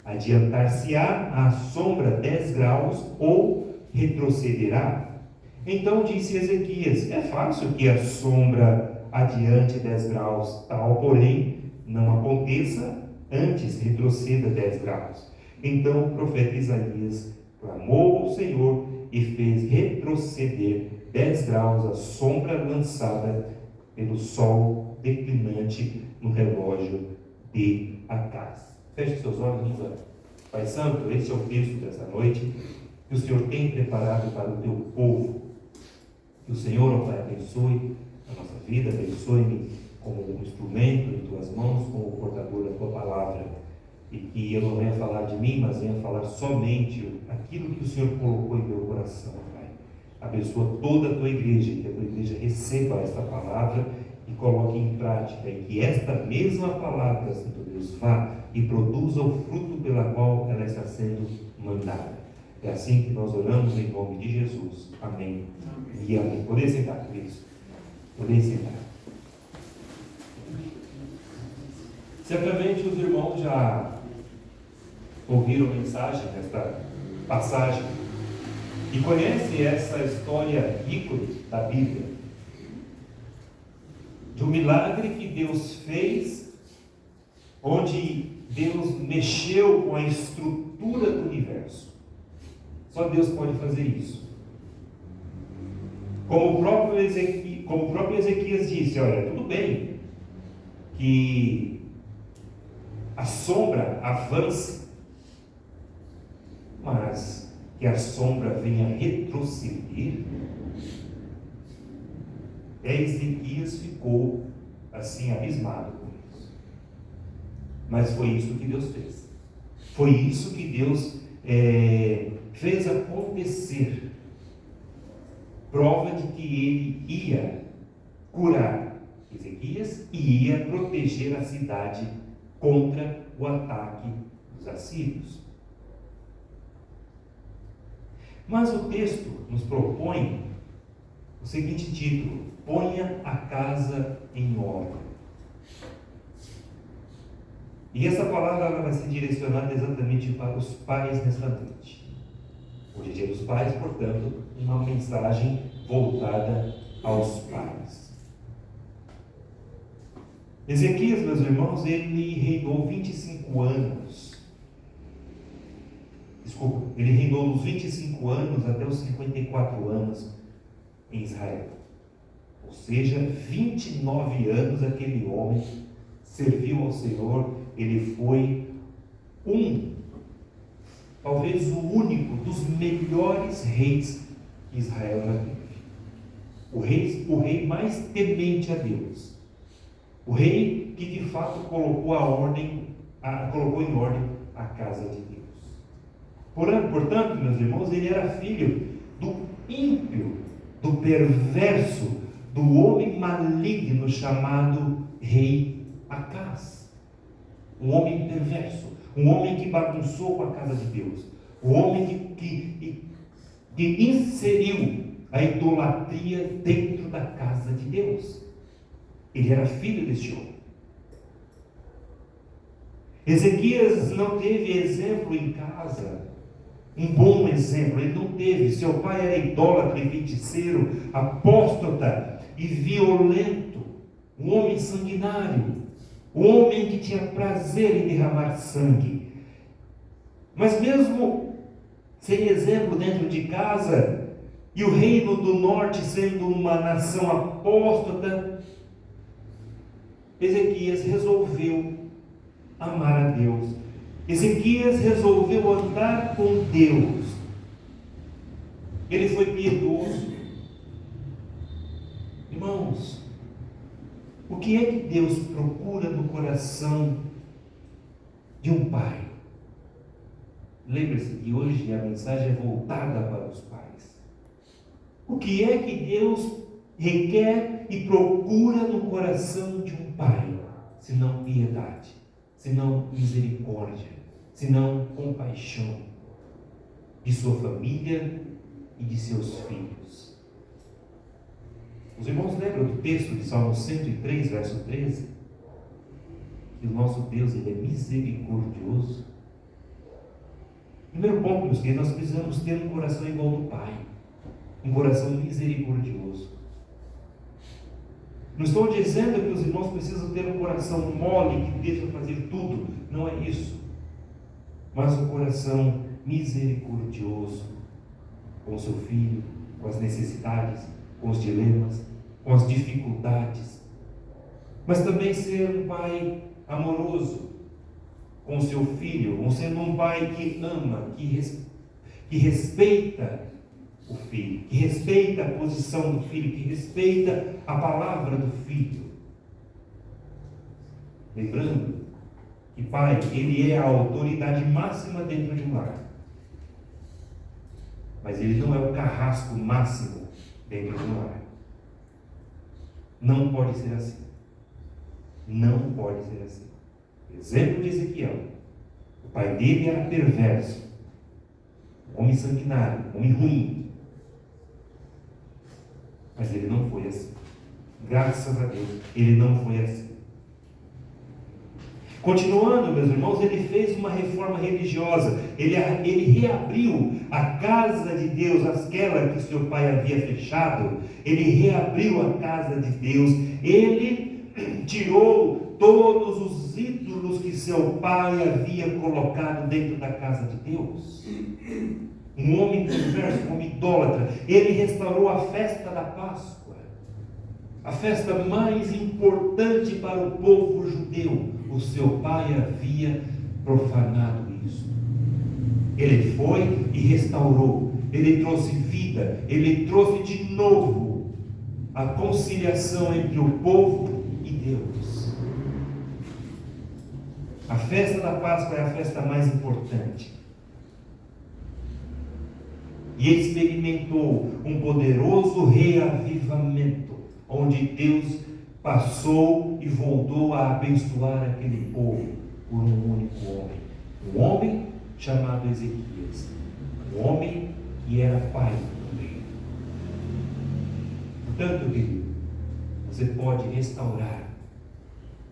Adiantar-se-á à sombra 10 graus ou retrocederá? Então disse Ezequias: É fácil que a sombra adiante 10 graus, tal, porém, não aconteça, antes retroceda 10 graus. Então o profeta Isaías clamou ao Senhor e fez retroceder 10 graus a sombra lançada pelo sol declinante no relógio de Acaz. Feche seus olhos, vamos orar. Pai Santo, esse é o texto dessa noite que o Senhor tem preparado para o teu povo. Que o Senhor, ó Pai, abençoe a nossa vida, abençoe-me como um instrumento em tuas mãos, como o portador da tua palavra. E que eu não venha falar de mim, mas venha falar somente aquilo que o Senhor colocou em meu coração, Pai. Abençoa toda a tua igreja, que a tua igreja receba esta palavra e coloque em prática, e que esta mesma palavra, Santo Deus, vá e produza o fruto pela qual ela está sendo mandada. É assim que nós oramos em nome de Jesus. Amém. E amém. Poder sentar, queridos. Poder sentar. Certamente os irmãos já ouviram a mensagem desta passagem e conhecem essa história ícone da Bíblia, de um milagre que Deus fez, onde Deus mexeu com a estrutura do universo. Só Deus pode fazer isso. Como o próprio Ezequias disse: olha, tudo bem que a sombra avance, mas que a sombra venha retroceder. Ezequias ficou assim abismado com isso. Mas foi isso que Deus fez. Foi isso que Deus fez acontecer. Prova de que ele ia curar Ezequias e ia proteger a cidade contra o ataque dos assírios. Mas o texto nos propõe o seguinte título: Ponha a casa em ordem. E essa palavra ela vai ser direcionada exatamente para os pais nesta noite. Hoje é dia dos pais, portanto, uma mensagem voltada aos pais. Ezequias, meus irmãos, ele reinou 25 anos. Ele reinou dos 25 anos até os 54 anos em Israel. Ou seja, 29 anos aquele homem serviu ao Senhor. Ele foi talvez o único dos melhores reis que Israel já teve. O rei mais temente a Deus. O rei que de fato colocou em ordem a casa de Deus. Portanto, meus irmãos, ele era filho do ímpio, do perverso, do homem maligno chamado rei Acaz. Um homem perverso, um homem que bagunçou com a casa de Deus, um homem que inseriu a idolatria dentro da casa de Deus. Ele era filho deste homem. Ezequias não teve exemplo em casa, um bom exemplo, ele não teve. Seu pai era idólatra e feiticeiro, apóstata e violento, um homem sanguinário, um homem que tinha prazer em derramar sangue. Mas mesmo sem exemplo dentro de casa, e o reino do norte sendo uma nação apóstata, Ezequias resolveu amar a Deus Ezequias resolveu andar com Deus. Ele foi piedoso. Irmãos, o que é que Deus procura no coração de um pai? Lembre-se que hoje a mensagem é voltada para os pais. O que é que Deus requer e procura no coração de um pai? Senão piedade, senão misericórdia, senão compaixão de sua família e de seus filhos. Os irmãos lembram do texto de Salmo 103, verso 13? Que o nosso Deus, Ele é misericordioso. Primeiro ponto, meus queridos, nós precisamos ter um coração igual ao do Pai, um coração misericordioso. Não estou dizendo que os irmãos precisam ter um coração mole que deixa fazer tudo, não é isso. Mas um coração misericordioso com o seu filho, com as necessidades, com os dilemas, com as dificuldades. Mas também ser um pai amoroso com o seu filho, sendo um pai que ama, que respeita o filho, que respeita a posição do filho, que respeita a palavra do filho. Lembrando que pai, ele é a autoridade máxima dentro de um lar. Mas ele não é o carrasco máximo dentro de um lar. Não pode ser assim. Não pode ser assim. Exemplo de Ezequiel. O pai dele era perverso, um homem sanguinário, um homem ruim. Mas ele não foi assim. Graças a Deus, ele não foi assim. Continuando, meus irmãos, ele fez uma reforma religiosa. Ele reabriu a casa de Deus, aquela que seu pai havia fechado. Ele reabriu a casa de Deus. Ele tirou todos os ídolos que seu pai havia colocado dentro da casa de Deus. Um homem perverso, um homem idólatra. Ele restaurou a festa da Páscoa, a festa mais importante para o povo judeu. O seu pai havia profanado isso. Ele foi e restaurou. Ele trouxe vida. Ele trouxe de novo a conciliação entre o povo e Deus. A festa da Páscoa é a festa mais importante. E experimentou um poderoso reavivamento, onde Deus passou e voltou a abençoar aquele povo por um único homem. Um homem chamado Ezequias. Um homem que era pai também. Portanto, querido, você pode restaurar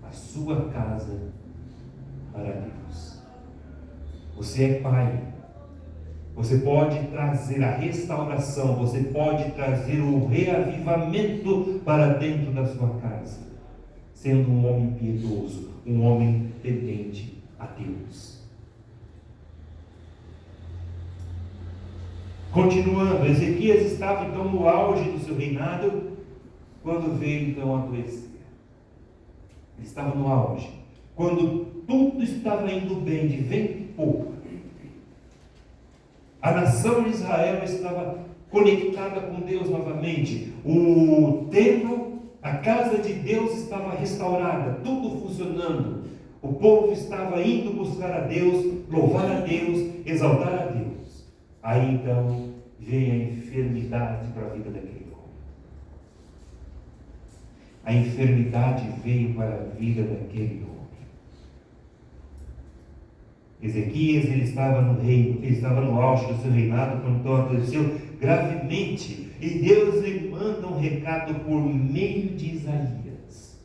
a sua casa para Deus. Você é pai. Você pode trazer a restauração, você pode trazer o reavivamento para dentro da sua casa, sendo um homem piedoso, um homem temente a Deus. Continuando, Ezequias estava então no auge do seu reinado, quando veio então a adoecer. Ele estava no auge, quando tudo estava indo bem, de vento e pouco. A nação de Israel estava conectada com Deus novamente. O templo, a casa de Deus estava restaurada, tudo funcionando. O povo estava indo buscar a Deus, louvar a Deus, exaltar a Deus. Aí então veio a enfermidade para a vida daquele homem. A enfermidade veio para a vida daquele homem. Ezequias, ele estava no reino, ele estava no auge do seu reinado, quando então adoeceu gravemente, e Deus lhe manda um recado por meio de Isaías.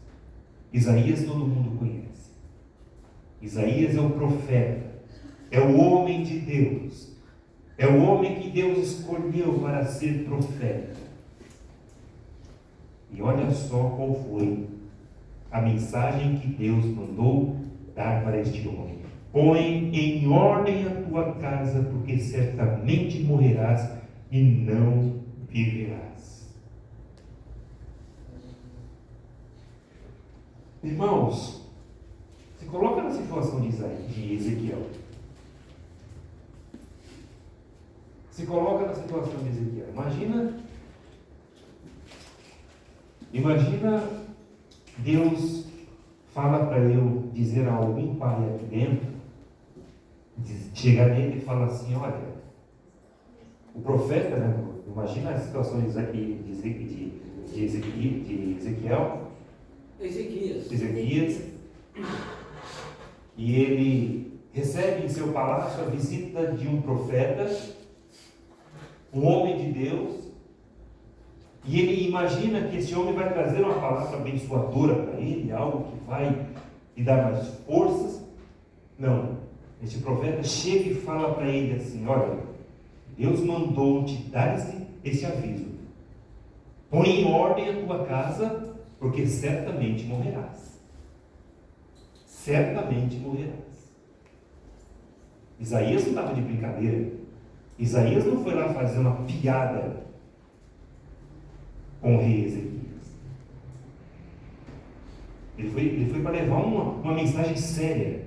Isaías todo mundo conhece. Isaías é o profeta, é o homem de Deus, é o homem que Deus escolheu para ser profeta. E olha só qual foi a mensagem que Deus mandou dar para este homem. Põe em ordem a tua casa, porque certamente morrerás e não viverás. Irmãos, Se coloca na situação de Ezequiel. Se coloca na situação de Ezequiel. Imagina Deus fala para eu dizer a algum pai aqui dentro, chega nele e fala assim, olha, o profeta, né? Imagina a situação de Ezequias, e ele recebe em seu palácio a visita de um profeta, um homem de Deus, e ele imagina que esse homem vai trazer uma palavra abençoadora para ele, algo que vai lhe dar mais forças. Não, este profeta chega e fala para ele assim, olha, Deus mandou te dar esse aviso, põe em ordem a tua casa, porque certamente morrerás. Certamente morrerás. Isaías não estava de brincadeira. Isaías não foi lá fazer uma piada com o rei Ezequias. Ele foi para levar uma mensagem séria.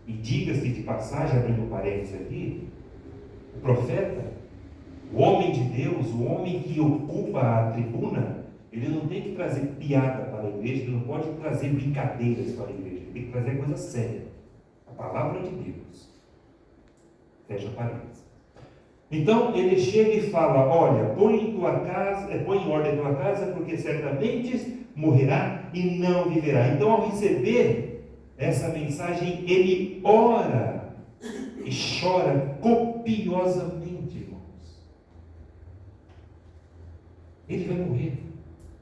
E diga-se de passagem, abrindo parênteses aqui, o profeta, o homem de Deus, o homem que ocupa a tribuna, ele não tem que trazer piada para a igreja, ele não pode trazer brincadeiras para a igreja, ele tem que trazer coisa séria. A palavra de Deus. Fecha parênteses. Então ele chega e fala, olha, põe em ordem a tua casa, porque certamente morrerá e não viverá. Então, ao receber essa mensagem, ele ora e chora copiosamente, irmãos. Ele vai morrer.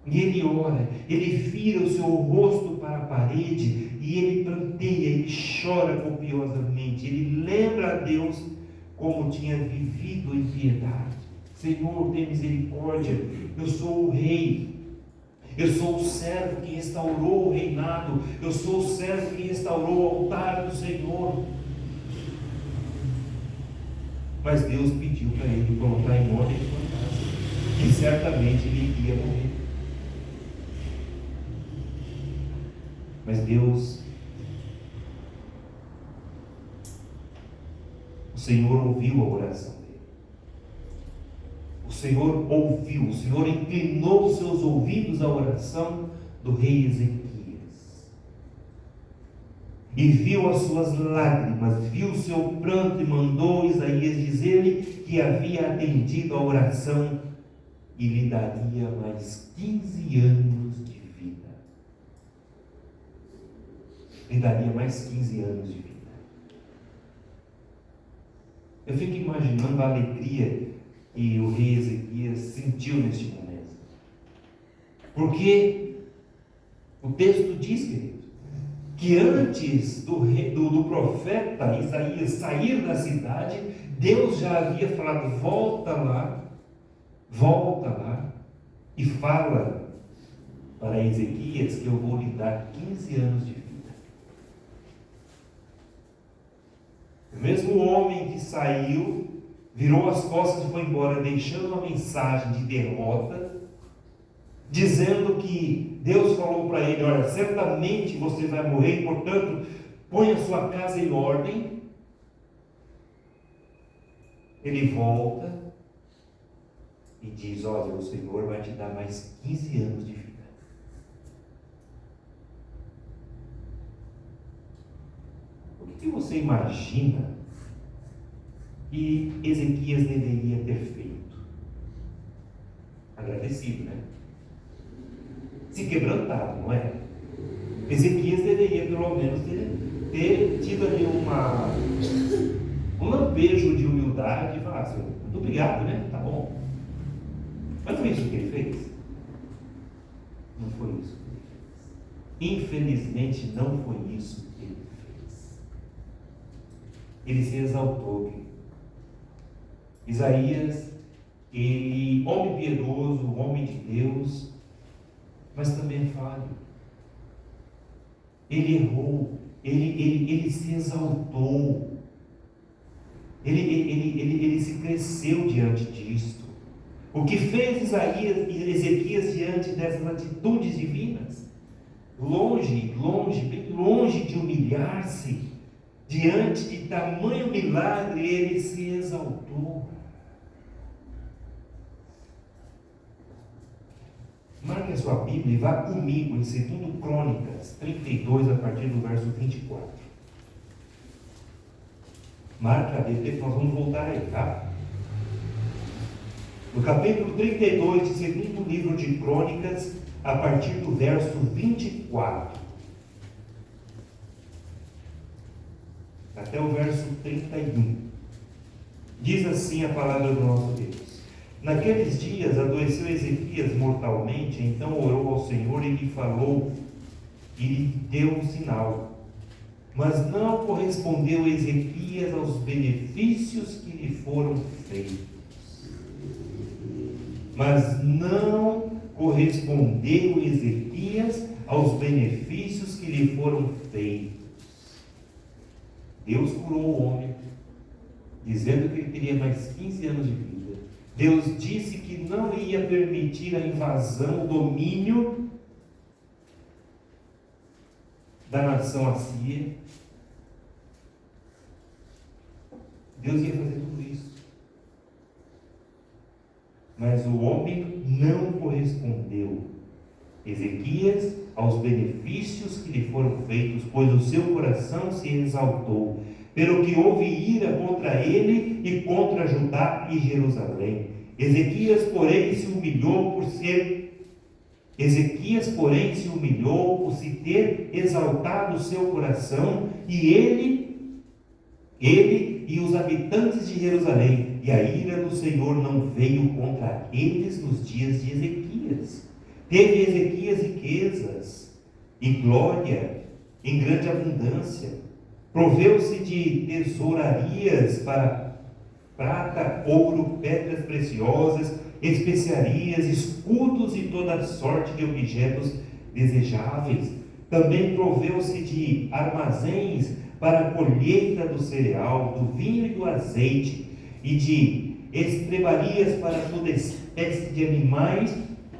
E ele ora, ele vira o seu rosto para a parede e ele pranteia, ele chora copiosamente. Ele lembra a Deus como tinha vivido em piedade. Senhor, tem misericórdia, eu sou o rei. Eu sou o servo que restaurou o reinado. Eu sou o servo que restaurou o altar do Senhor. Mas Deus pediu para ele colocar em ordem sua casa. E certamente ele iria morrer. Mas Deus, o Senhor ouviu a oração dele. O Senhor ouviu, o Senhor inclinou os seus ouvidos à oração do rei Ezequias. E viu as suas lágrimas, viu o seu pranto e mandou Isaías dizer-lhe que havia atendido a oração e lhe daria mais 15 anos de vida. Lhe daria mais 15 anos de vida. Eu fico imaginando a alegria que o rei Ezequias sentiu neste momento. Porque o texto diz, querido, que antes do profeta Isaías sair da cidade, Deus já havia falado, volta lá e fala para Ezequias que eu vou lhe dar 15 anos de vida. O mesmo homem que saiu, virou as costas e foi embora, deixando uma mensagem de derrota, dizendo que Deus falou para ele, olha, certamente você vai morrer, portanto, põe a sua casa em ordem. Ele volta e diz, olha, o Senhor vai te dar mais 15 anos de vida. O que você imagina que Ezequias deveria ter feito? Agradecido, né? Se quebrantado, não é? Ezequias deveria pelo menos ter tido ali um lampejo de humildade e falar assim, muito obrigado, né? Tá bom. Mas foi isso que ele fez? Não foi isso que ele fez. Infelizmente não foi isso que ele fez. Ele se exaltou. Isaías, ele, homem piedoso, homem de Deus, mas também falho. Ele errou, ele se exaltou, ele se cresceu diante disto. O que fez Ezequias diante dessas atitudes divinas? bem longe de humilhar-se, diante de tamanho milagre, ele se exaltou. Marque a sua Bíblia e vá comigo em 2 Crônicas 32, a partir do verso 24. Marque a Bíblia que nós vamos voltar aí, tá? No capítulo 32 do segundo livro de Crônicas, a partir do verso 24. Até o verso 31. Diz assim a palavra do nosso Deus. Naqueles dias adoeceu Ezequias mortalmente, então orou ao Senhor e lhe falou, e lhe deu um sinal. Mas não correspondeu Ezequias aos benefícios que lhe foram feitos. Mas não correspondeu Ezequias aos benefícios que lhe foram feitos. Deus curou o homem, dizendo que ele teria mais 15 anos de vida. Deus disse que não ia permitir a invasão, o domínio da nação assíria. Deus ia fazer tudo isso. Mas o homem não correspondeu, Ezequias, aos benefícios que lhe foram feitos, pois o seu coração se exaltou, pelo que houve ira contra ele e contra Judá e Jerusalém. Ezequias, porém, se humilhou por se ter exaltado o seu coração, e ele e os habitantes de Jerusalém, e a ira do Senhor não veio contra eles nos dias de Ezequias. Teve Ezequias riquezas e glória em grande abundância. Proveu-se de tesourarias para prata, ouro, pedras preciosas, especiarias, escudos e toda sorte de objetos desejáveis. Também proveu-se de armazéns para a colheita do cereal, do vinho e do azeite, e de estrebarias para toda espécie de animais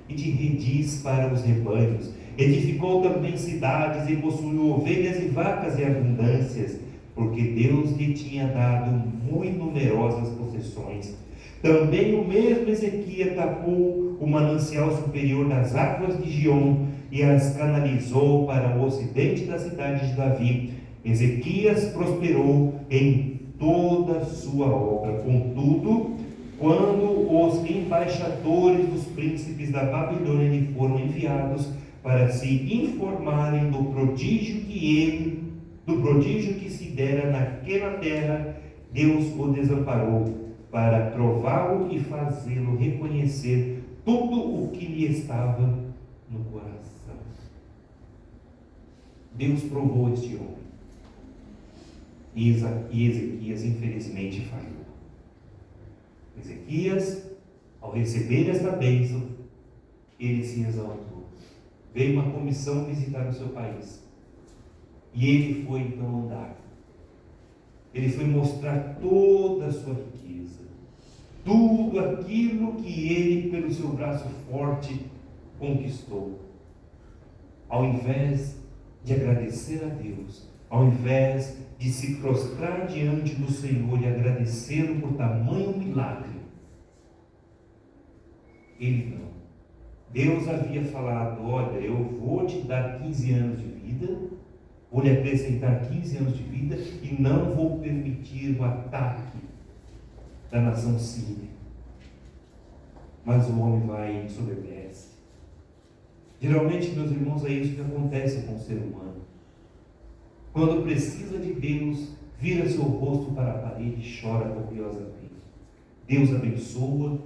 e de redis para os rebanhos. Edificou também cidades e possuiu ovelhas e vacas em abundâncias, porque Deus lhe tinha dado muito numerosas possessões. Também o mesmo Ezequias tapou o manancial superior das águas de Gion e as canalizou para o ocidente da cidade de Davi. Ezequias prosperou em toda a sua obra. Contudo, quando os embaixadores dos príncipes da Babilônia lhe foram enviados para se informarem do prodígio que se dera naquela terra, Deus o desamparou para prová-lo e fazê-lo reconhecer tudo o que lhe estava no coração. Deus provou este homem. E Ezequias, infelizmente, falhou. Ezequias, ao receber esta bênção, ele se exaltou. Veio uma comissão visitar o seu país. E ele foi então andar. Ele foi mostrar toda a sua riqueza. Tudo aquilo que ele, pelo seu braço forte, conquistou. Ao invés de agradecer a Deus, ao invés de se prostrar diante do Senhor e agradecê-lo por tamanho milagre, ele não. Deus havia falado, olha, eu vou te dar 15 anos de vida, vou lhe acrescentar 15 anos de vida e não vou permitir o ataque da nação síria. Mas o homem vai e desobedece. Geralmente, meus irmãos, é isso que acontece com o ser humano. Quando precisa de Deus, vira seu rosto para a parede e chora copiosamente. Deus abençoa,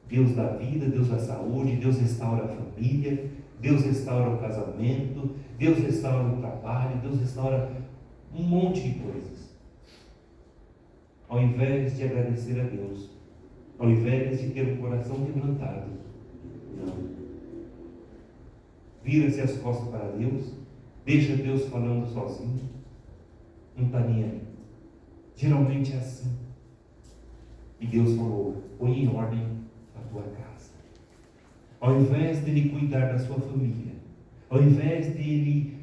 Deus dá vida, Deus dá saúde, Deus restaura a família, Deus restaura o casamento, Deus restaura o trabalho, Deus restaura um monte de coisas. Ao invés de agradecer a Deus, ao invés de ter um coração quebrantado, não. Vira-se as costas para Deus, deixa Deus falando sozinho, não está nem aí. Geralmente é assim. E Deus falou, põe em ordem a tua casa. Ao invés de ele cuidar da sua família, ao invés de ele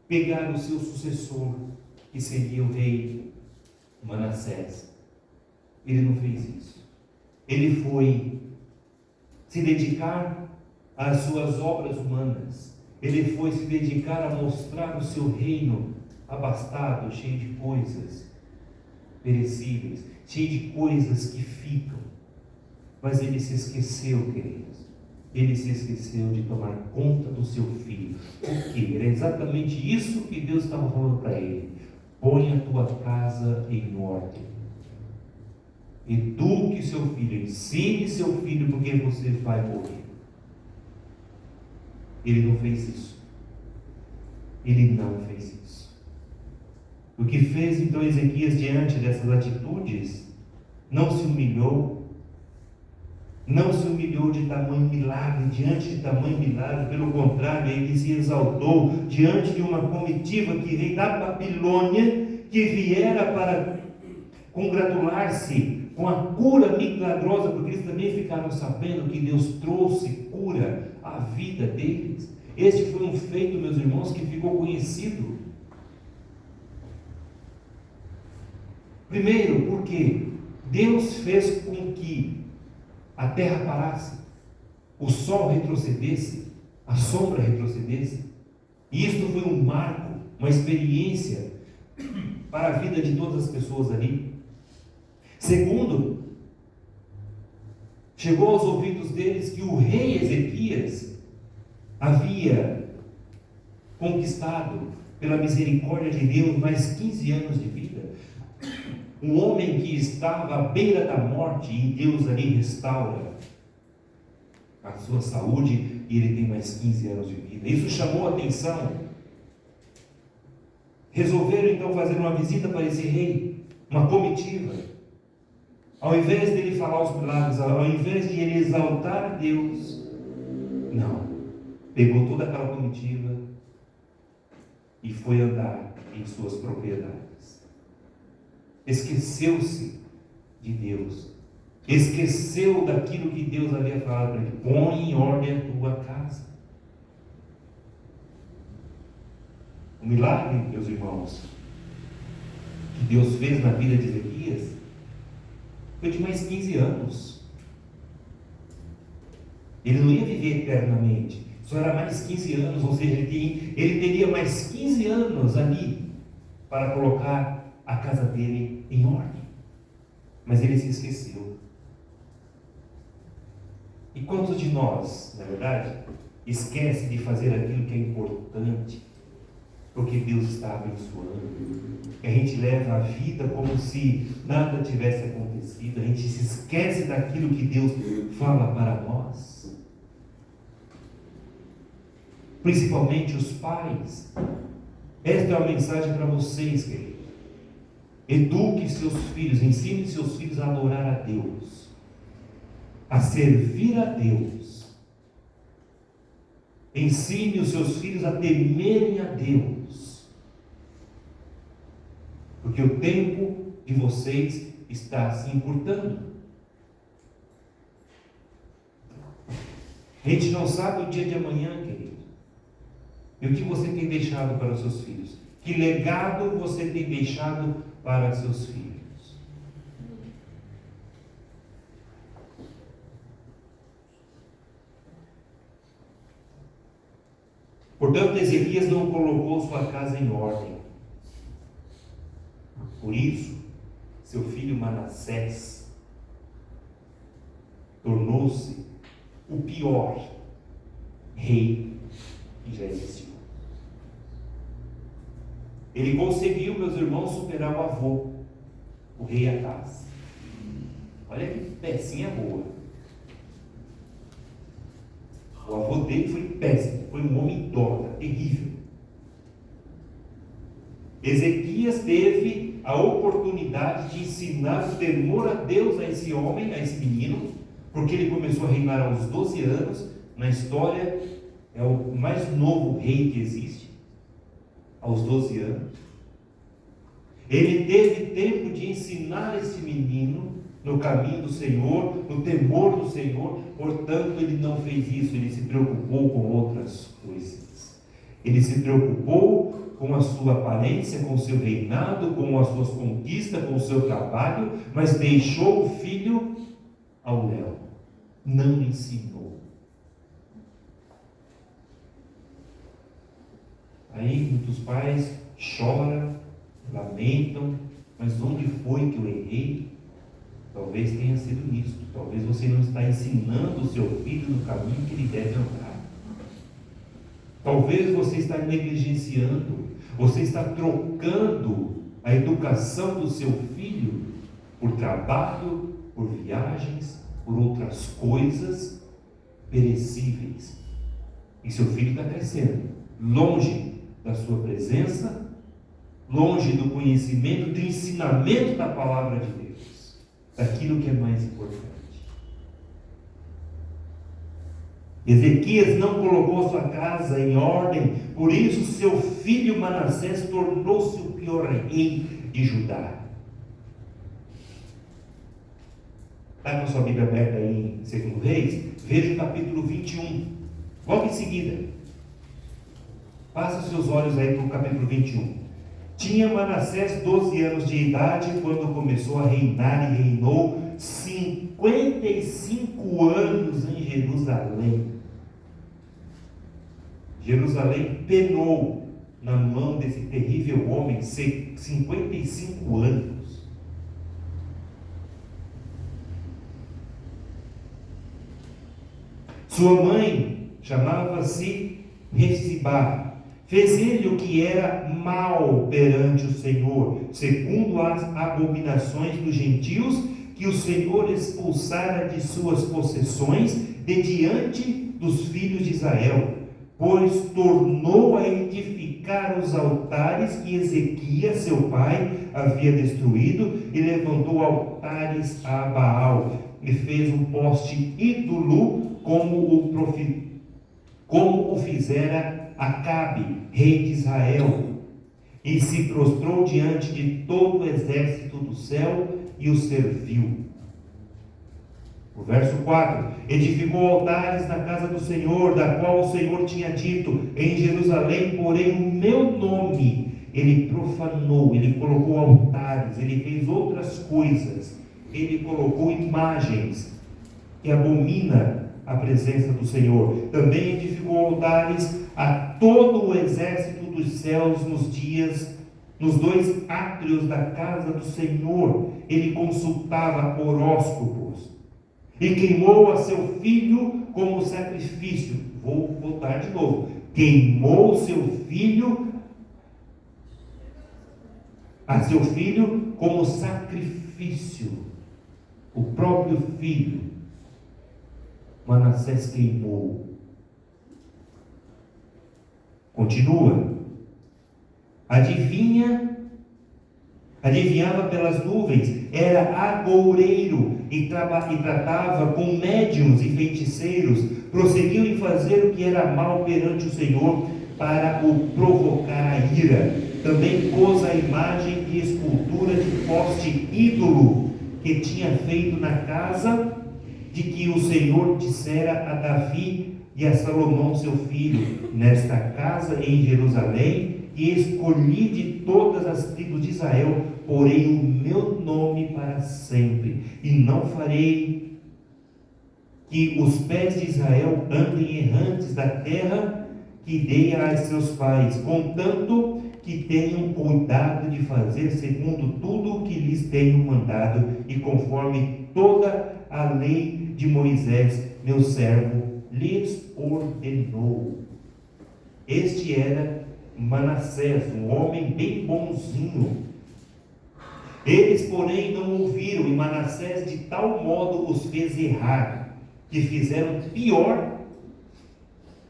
pegar o seu sucessor, que seria o rei Manassés, ele não fez isso. Ele foi se dedicar às suas obras humanas. Ele foi se dedicar a mostrar o seu reino abastado, cheio de coisas perecíveis, cheio de coisas que ficam. Mas ele se esqueceu, queridos. Ele se esqueceu de tomar conta do seu filho. Por quê? Era exatamente isso que Deus estava falando para ele. Põe a tua casa em ordem. Eduque seu filho, ensine seu filho, porque você vai morrer. Ele não fez isso. Ele não fez isso. O que fez então Ezequias diante dessas atitudes? Não se humilhou. Não se humilhou de tamanho milagre, diante de tamanho milagre. Pelo contrário, ele se exaltou diante de uma comitiva que veio da Babilônia, que viera para congratular-se com a cura milagrosa, porque eles também ficaram sabendo que Deus trouxe cura à vida deles. Este foi um feito, meus irmãos, que ficou conhecido. Primeiro, porque Deus fez com que a terra parasse, o sol retrocedesse, a sombra retrocedesse. E isto foi um marco, uma experiência para a vida de todas as pessoas ali. Segundo, chegou aos ouvidos deles que o rei Ezequias havia conquistado, pela misericórdia de Deus, mais 15 anos de vida. Um homem que estava à beira da morte, e Deus ali restaura a sua saúde, e ele tem mais 15 anos de vida. Isso chamou a atenção. Resolveram então fazer uma visita para esse rei, uma comitiva. Ao invés dele falar os milagres, ao invés de ele exaltar a Deus, não. Pegou toda aquela comitiva e foi andar em suas propriedades. Esqueceu-se de Deus. Esqueceu daquilo que Deus havia falado para ele. Põe em ordem a tua casa. O milagre, meus irmãos, que Deus fez na vida de Ezequias foi de mais 15 anos. Ele não ia viver eternamente. Só era mais 15 anos, ou seja, ele teria mais 15 anos ali para colocar a casa dele em ordem. Mas ele se esqueceu. E quantos de nós, na verdade, esquece de fazer aquilo que é importante, porque Deus está abençoando? A gente leva a vida como se nada tivesse acontecido. A gente se esquece daquilo que Deus fala para nós. Principalmente os pais. Esta é uma mensagem para vocês, queridos. Eduque seus filhos, ensine seus filhos a adorar a Deus, a servir a Deus. Ensine os seus filhos a temerem a Deus, porque o tempo de vocês está se encurtando. A gente não sabe o dia de amanhã, querido. E o que você tem deixado para os seus filhos? Que legado você tem deixado para seus filhos? Portanto, Ezequias não colocou sua casa em ordem. Por isso, seu filho Manassés tornou-se o pior rei que já existiu. Ele conseguiu, meus irmãos, superar o avô, o rei Acaz. Olha que pecinha boa. O avô dele foi péssimo, foi um homem idólatra, terrível. Ezequias teve a oportunidade de ensinar o temor a Deus a esse homem, a esse menino, porque ele começou a reinar aos 12 anos. Na história, é o mais novo rei que existe, aos 12 anos. Ele teve tempo de ensinar esse menino no caminho do Senhor, no temor do Senhor. Portanto, ele não fez isso, ele se preocupou com outras coisas. Ele se preocupou com a sua aparência, com o seu reinado, com as suas conquistas, com o seu trabalho, mas deixou o filho ao léu. Não ensinou. Aí muitos pais choram, lamentam, mas onde foi que eu errei? Talvez tenha sido nisso. Talvez você não está ensinando o seu filho no caminho que ele deve andar. Talvez você está negligenciando, você está trocando a educação do seu filho por trabalho, por viagens, por outras coisas perecíveis. E seu filho está crescendo, longe da sua presença, longe do conhecimento, do ensinamento da palavra de Deus, daquilo que é mais importante. Ezequias não colocou sua casa em ordem, por isso seu filho Manassés tornou-se o pior rei de Judá. Está com a sua Bíblia aberta aí em 2 Reis? Veja o capítulo 21, logo em seguida. Passa os seus olhos aí para o capítulo 21. Tinha Manassés 12 anos de idade quando começou a reinar e reinou 55 anos em Jerusalém. Jerusalém penou na mão desse terrível homem 55 anos. Sua mãe chamava-se Hefzibá. Fez ele o que era mal perante o Senhor, segundo as abominações dos gentios, que o Senhor expulsara de suas possessões, de diante dos filhos de Israel, pois tornou a edificar os altares que Ezequias, seu pai, havia destruído, e levantou altares a Baal, e fez um poste ídolo, como o fizera Acabe, rei de Israel, e se prostrou diante de todo o exército do céu e o serviu. O verso 4: edificou altares na casa do Senhor, da qual o Senhor tinha dito: em Jerusalém porém o meu nome. Ele profanou, ele colocou altares, ele fez outras coisas, ele colocou imagens que abomina a presença do Senhor. Também edificou altares a todo o exército dos céus nos dois átrios da casa do Senhor. Ele consultava horóscopos e queimou a seu filho como sacrifício. Vou voltar de novo. Queimou seu filho como sacrifício. O próprio filho Manassés queimou. Continua. Adivinhava pelas nuvens, era agoureiro e tratava com médiuns e feiticeiros, prosseguiu em fazer o que era mal perante o Senhor, para o provocar a ira. Também pôs a imagem de escultura de poste ídolo que tinha feito na casa de que o Senhor dissera a Davi e a Salomão seu filho: nesta casa em Jerusalém, e escolhi de todas as tribos de Israel, porei o meu nome para sempre, e não farei que os pés de Israel andem errantes da terra que dei a seus pais, contanto que tenham cuidado de fazer segundo tudo o que lhes tenho mandado, e conforme toda a lei de Moisés, meu servo, lhes ordenou. Este era Manassés, um homem bem bonzinho. Eles, porém, não ouviram, e Manassés de tal modo os fez errar, que fizeram pior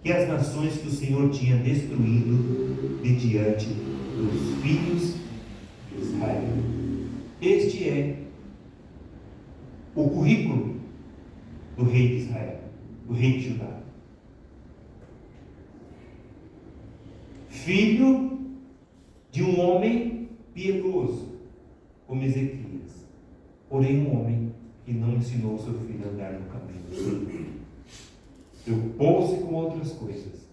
que as nações que o Senhor tinha destruído de diante dos filhos de Israel. Este é o currículo do rei de Israel, do rei de Judá. Filho de um homem piedoso, como Ezequias, porém um homem que não ensinou seu filho a andar no caminho do Senhor. Preocupou-se com outras coisas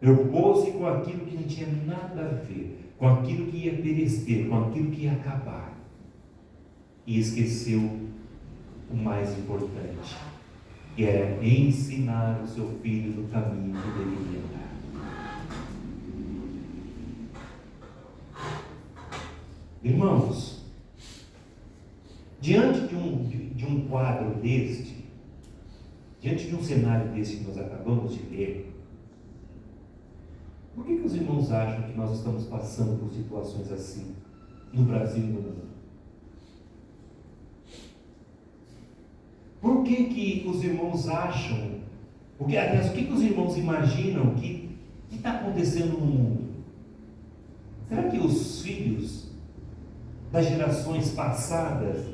Preocupou-se com aquilo que não tinha nada a ver, com aquilo que ia perecer, com aquilo que ia acabar. E esqueceu o mais importante, que era ensinar o seu filho no caminho que deveria andar. Irmãos, diante de um quadro deste, diante de um cenário deste que nós acabamos de ler, por que os irmãos acham que nós estamos passando por situações assim no Brasil e no mundo? Por que os irmãos acham, aliás, o que os irmãos imaginam que está acontecendo no mundo? Será que os filhos das gerações passadas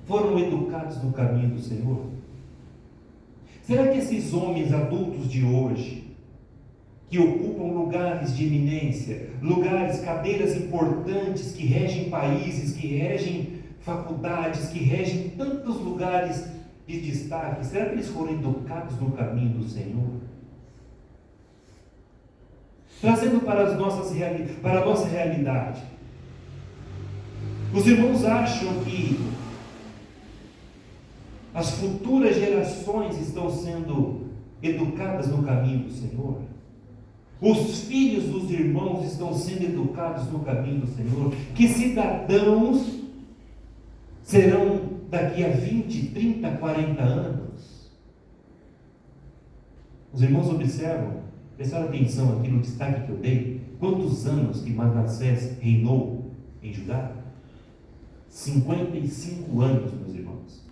foram educados no caminho do Senhor? Será que esses homens adultos de hoje, que ocupam lugares de eminência, lugares, cadeiras importantes, que regem países, que regem faculdades, que regem tantos lugares de destaque, será que eles foram educados no caminho do Senhor? Trazendo para a nossa realidade, os irmãos acham que as futuras gerações estão sendo educadas no caminho do Senhor? Os filhos dos irmãos estão sendo educados no caminho do Senhor? Que cidadãos serão daqui a 20, 30, 40 anos? Os irmãos observam, prestaram atenção aqui no destaque que eu dei, quantos anos que Manassés reinou em Judá? 55 anos, meus irmãos.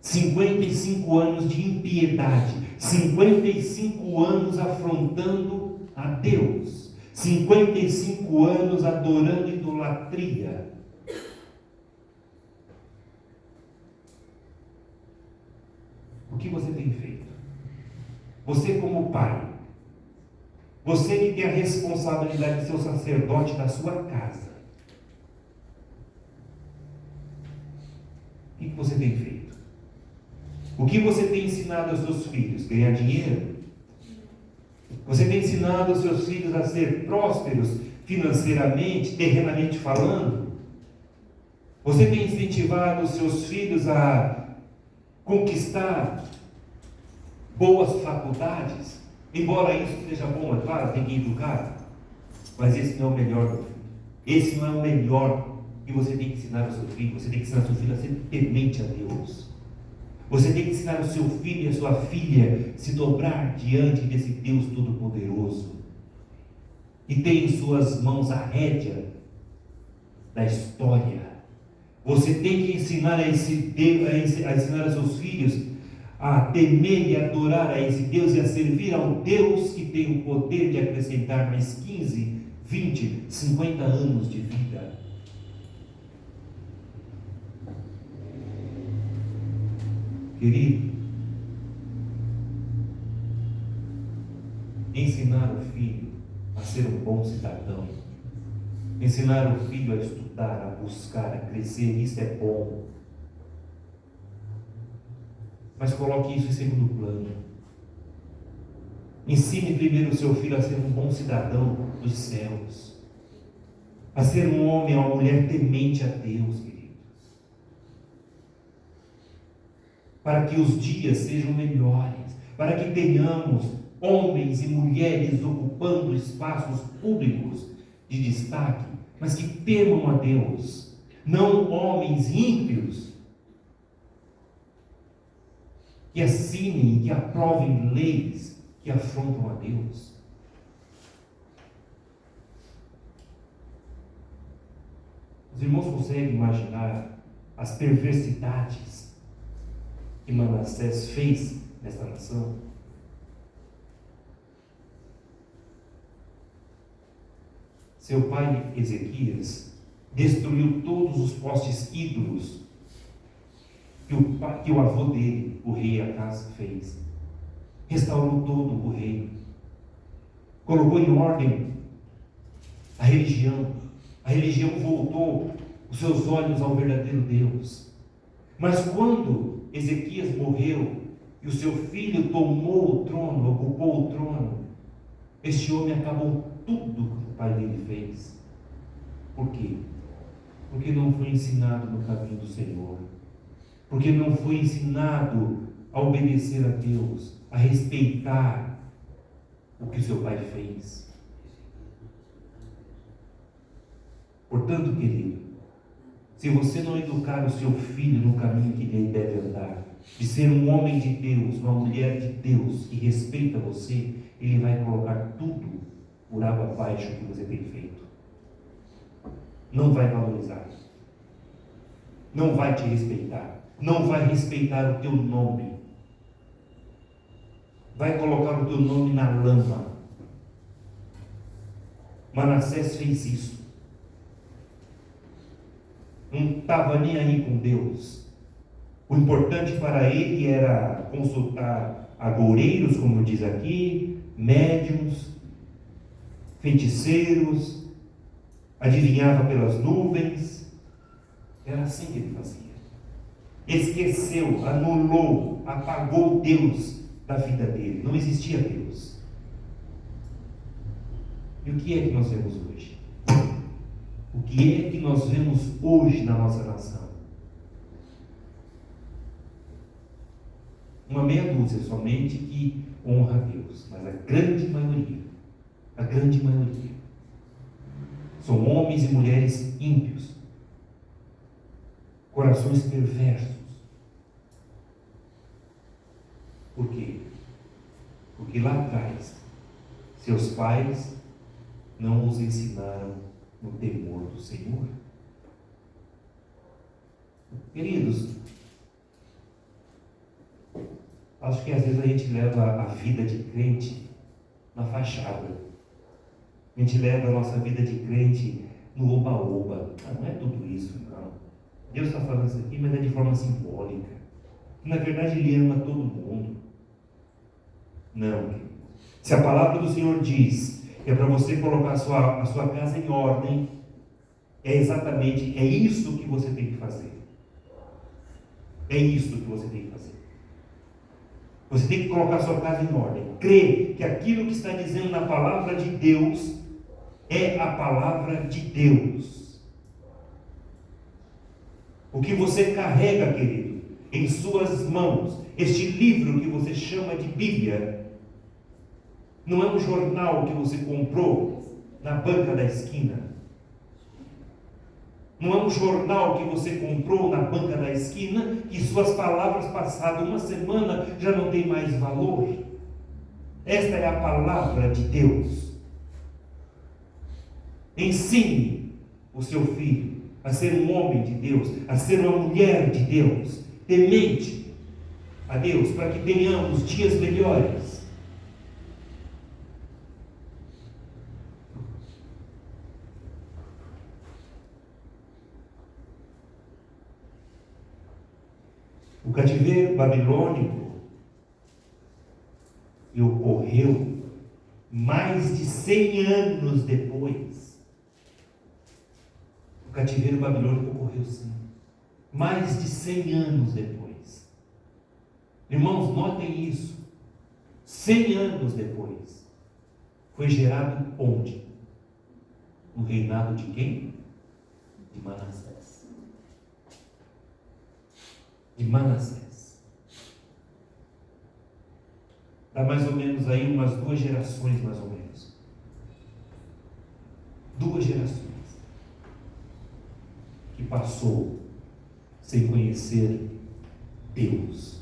55 anos de impiedade, 55 anos afrontando a Deus, 55 anos adorando idolatria. O que você tem feito? Você como pai, você que tem a responsabilidade de ser o sacerdote da sua casa, o que você tem feito? O que você tem ensinado aos seus filhos? Ganhar dinheiro? Você tem ensinado aos seus filhos a ser prósperos financeiramente, terrenamente falando? Você tem incentivado os seus filhos a conquistar boas faculdades? Embora isso seja bom, é claro, tem que educar, mas esse não é o melhor, meu filho. Esse não é o melhor que você tem que ensinar ao seu filho. Você tem que ensinar ao seu filho a ser temente a Deus. Você tem que ensinar o seu filho e a sua filha a se dobrar diante desse Deus Todo-Poderoso, e tem em suas mãos a rédea da história. Você tem que ensinar a esse Deus, a ensinar aos seus filhos a temer e adorar a esse Deus e a servir ao Deus que tem o poder de acrescentar mais 15, 20, 50 anos de vida. Querido, ensinar o filho a ser um bom cidadão, ensinar o filho a estudar, a buscar, a crescer, isso é bom. Mas coloque isso em segundo plano. Ensine primeiro o seu filho a ser um bom cidadão dos céus, a ser um homem ou uma mulher temente a Deus, querido, para que os dias sejam melhores, para que tenhamos homens e mulheres ocupando espaços públicos de destaque, mas que temam a Deus, não homens ímpios que assinem, que aprovem leis que afrontam a Deus. Os irmãos conseguem imaginar as perversidades que Manassés fez nesta nação? Seu pai Ezequias destruiu todos os postes ídolos que o avô dele, o rei Acás, fez. Restaurou todo o reino. Colocou em ordem a religião. A religião voltou os seus olhos ao verdadeiro Deus. Mas quando Ezequias morreu e o seu filho tomou o trono, ocupou o trono, Este homem acabou tudo que o pai dele fez. Por quê? Porque não foi ensinado no caminho do Senhor. Porque não foi ensinado a obedecer a Deus, a respeitar o que seu pai fez. Portanto, querido, se você não educar o seu filho no caminho que ele deve andar, de ser um homem de Deus, uma mulher de Deus que respeita você, ele vai colocar tudo por água abaixo que você tem feito. Não vai valorizar, não vai te respeitar, não vai respeitar o teu nome, vai colocar o teu nome na lama. Manassés fez isso, não estava nem aí com Deus. O importante para ele era consultar agoureiros, como diz aqui, médiuns, feiticeiros, adivinhava pelas nuvens. Era assim que ele fazia. Esqueceu, anulou, apagou Deus da vida dele. Não existia Deus. E o que é que nós vemos hoje? O que é que nós vemos hoje na nossa nação? Uma meia dúzia somente que honra a Deus, mas a grande maioria, são homens e mulheres ímpios, corações perversos. Por quê? Porque lá atrás, seus pais não os ensinaram no temor do Senhor. Queridos, acho que às vezes a gente leva a vida de crente na fachada. A gente leva a nossa vida de crente no oba-oba. Não é tudo isso, não. Deus está falando isso aqui, mas é de forma simbólica. Na verdade, Ele ama todo mundo. Não. Se a palavra do Senhor diz que é para você colocar a sua casa em ordem, é isso que você tem que fazer. É isso que você tem que fazer. Você tem que colocar a sua casa em ordem. Crer que aquilo que está dizendo na palavra de Deus é a palavra de Deus. O que você carrega, querido, em suas mãos, este livro que você chama de Bíblia, não é um jornal que você comprou na banca da esquina. Não é um jornal que você comprou na banca da esquina, que suas palavras passadas uma semana já não tem mais valor. Esta é a palavra de Deus. Ensine o seu filho a ser um homem de Deus, a ser uma mulher de Deus, temente a Deus, para que tenhamos dias melhores. O cativeiro babilônico ocorreu mais de 100 anos depois. O cativeiro babilônico ocorreu sim, mais de 100 anos depois. Irmãos, notem isso. 100 anos depois. Foi gerado onde? No reinado de quem? De Manassés. De Manassés. Dá mais ou menos aí umas 2 gerações, mais ou menos. 2 gerações. Que passou sem conhecer Deus.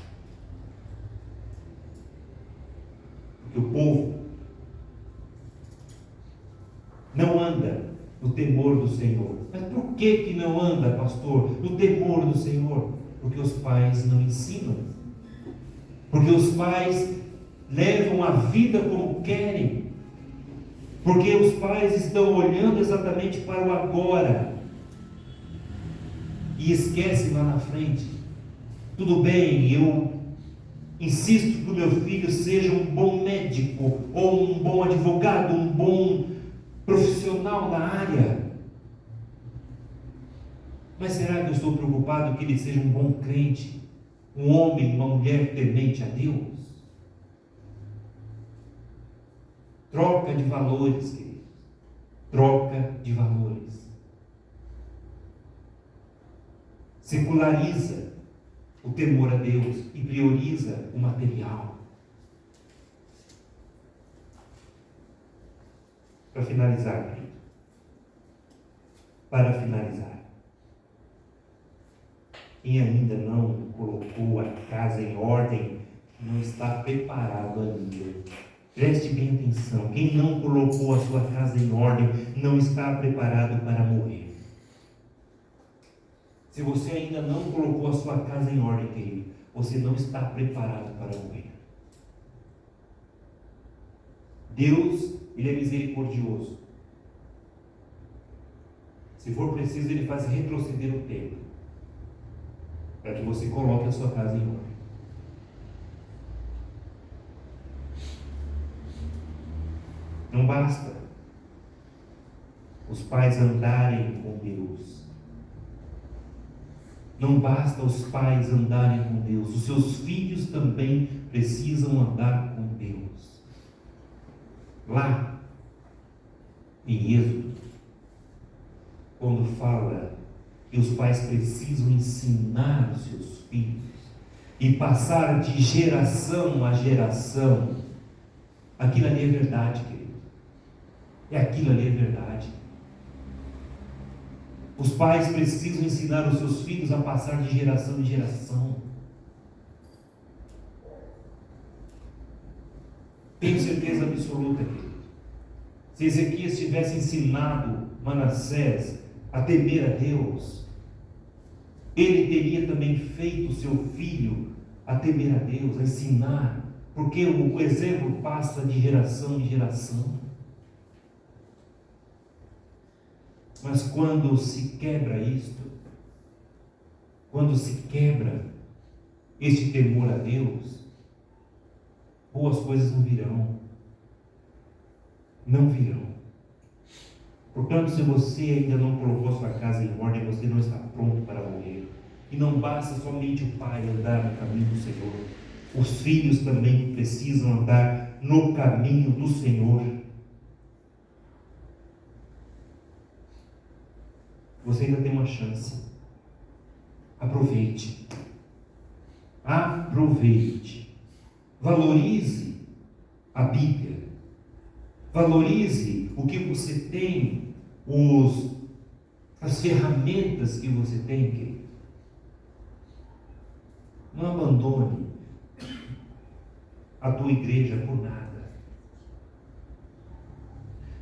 Porque o povo não anda no temor do Senhor. Mas por que não anda, pastor, no temor do Senhor? Porque os pais não ensinam. Porque os pais levam a vida como querem. Porque os pais estão olhando exatamente para o agora. E esquecem lá na frente. Tudo bem, eu insisto que o meu filho seja um bom médico, ou um bom advogado, um bom profissional na área. Mas será que eu estou preocupado que ele seja um bom crente, um homem, uma mulher temente a Deus? Troca de valores, queridos. Troca de valores. Seculariza o temor a Deus e prioriza o material. Para finalizar, querido. Para finalizar. Quem ainda não colocou a casa em ordem, não está preparado ainda. Preste bem atenção. Quem não colocou a sua casa em ordem, não está preparado para morrer. Se você ainda não colocou a sua casa em ordem, querido, você não está preparado para morrer. Deus, Ele é misericordioso. Se for preciso, Ele faz retroceder o tempo, para que você coloque a sua casa em ordem. Não basta os pais andarem com Deus. Não basta os pais andarem com Deus. Os seus filhos também precisam andar com Deus. Lá, em Êxodo, quando fala que os pais precisam ensinar os seus filhos e passar de geração a geração, aquilo ali é verdade, querido. Aquilo ali é verdade. Os pais precisam ensinar os seus filhos a passar de geração em geração. Tenho certeza absoluta, querido. Se Ezequias tivesse ensinado Manassés a temer a Deus, ele teria também feito o seu filho a temer a Deus, a ensinar, porque o exemplo passa de geração em geração. Mas quando se quebra isto, quando se quebra este temor a Deus, boas coisas não virão. Não virão. Portanto, se você ainda não colocou a sua casa em ordem, você não está pronto para morrer. E não basta somente o pai andar no caminho do Senhor. Os filhos também precisam andar no caminho do Senhor. Você ainda tem uma chance. Aproveite. Aproveite. Valorize a Bíblia. Valorize o que você tem, as ferramentas que você tem, querido. Não abandone a tua igreja por nada.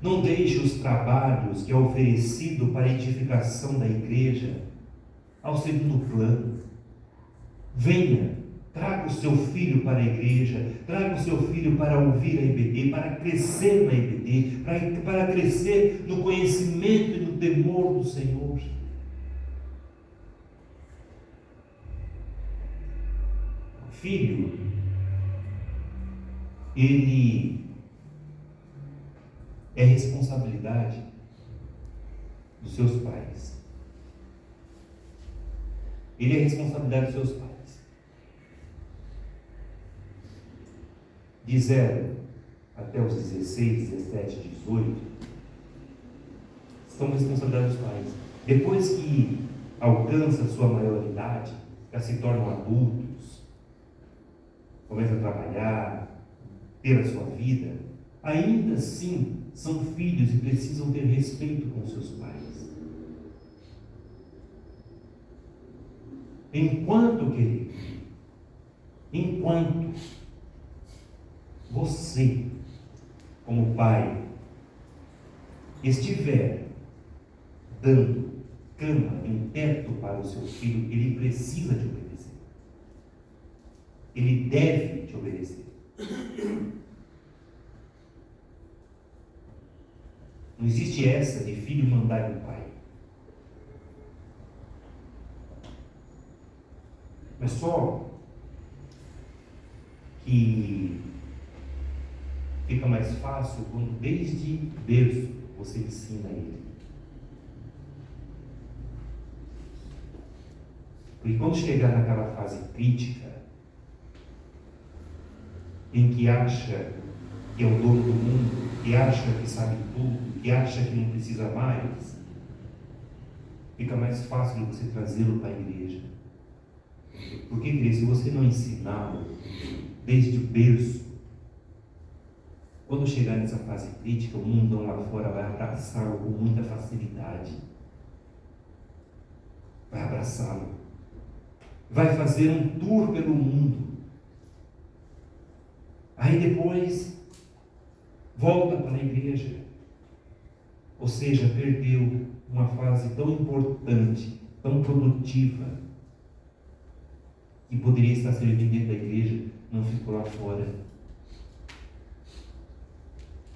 Não deixe os trabalhos que é oferecido para a edificação da igreja ao segundo plano. Venha, traga o seu filho para a igreja, traga o seu filho para ouvir a IBD, para crescer na IBD, para crescer no conhecimento e no temor do Senhor. O filho, ele é responsabilidade dos seus pais. Ele é responsabilidade dos seus pais. De 0 até os 16, 17, 18, são responsabilidade dos pais. Depois que alcança a sua maioridade, já se tornam adultos, começam a trabalhar, ter a sua vida, ainda assim são filhos e precisam ter respeito com seus pais. Enquanto, querido, enquanto você, como pai, estiver dando cama e um teto para o seu filho, ele precisa te obedecer. Ele deve te obedecer. Não existe essa de filho mandar no pai. Mas só que fica mais fácil quando desde berço você ensina ele. Porque quando chegar naquela fase crítica, em que acha que é o dono do mundo, que acha que sabe tudo, que acha que não precisa mais, fica mais fácil de você trazê-lo para a igreja. Porque, querido, se você não ensiná-lo desde o berço, quando chegar nessa fase crítica, o mundão lá fora vai abraçá-lo com muita facilidade. Vai abraçá-lo. Vai fazer um tour pelo mundo. Aí depois volta para a igreja. Ou seja, perdeu uma fase tão importante, tão produtiva, que poderia estar servindo dentro da igreja, não ficou lá fora.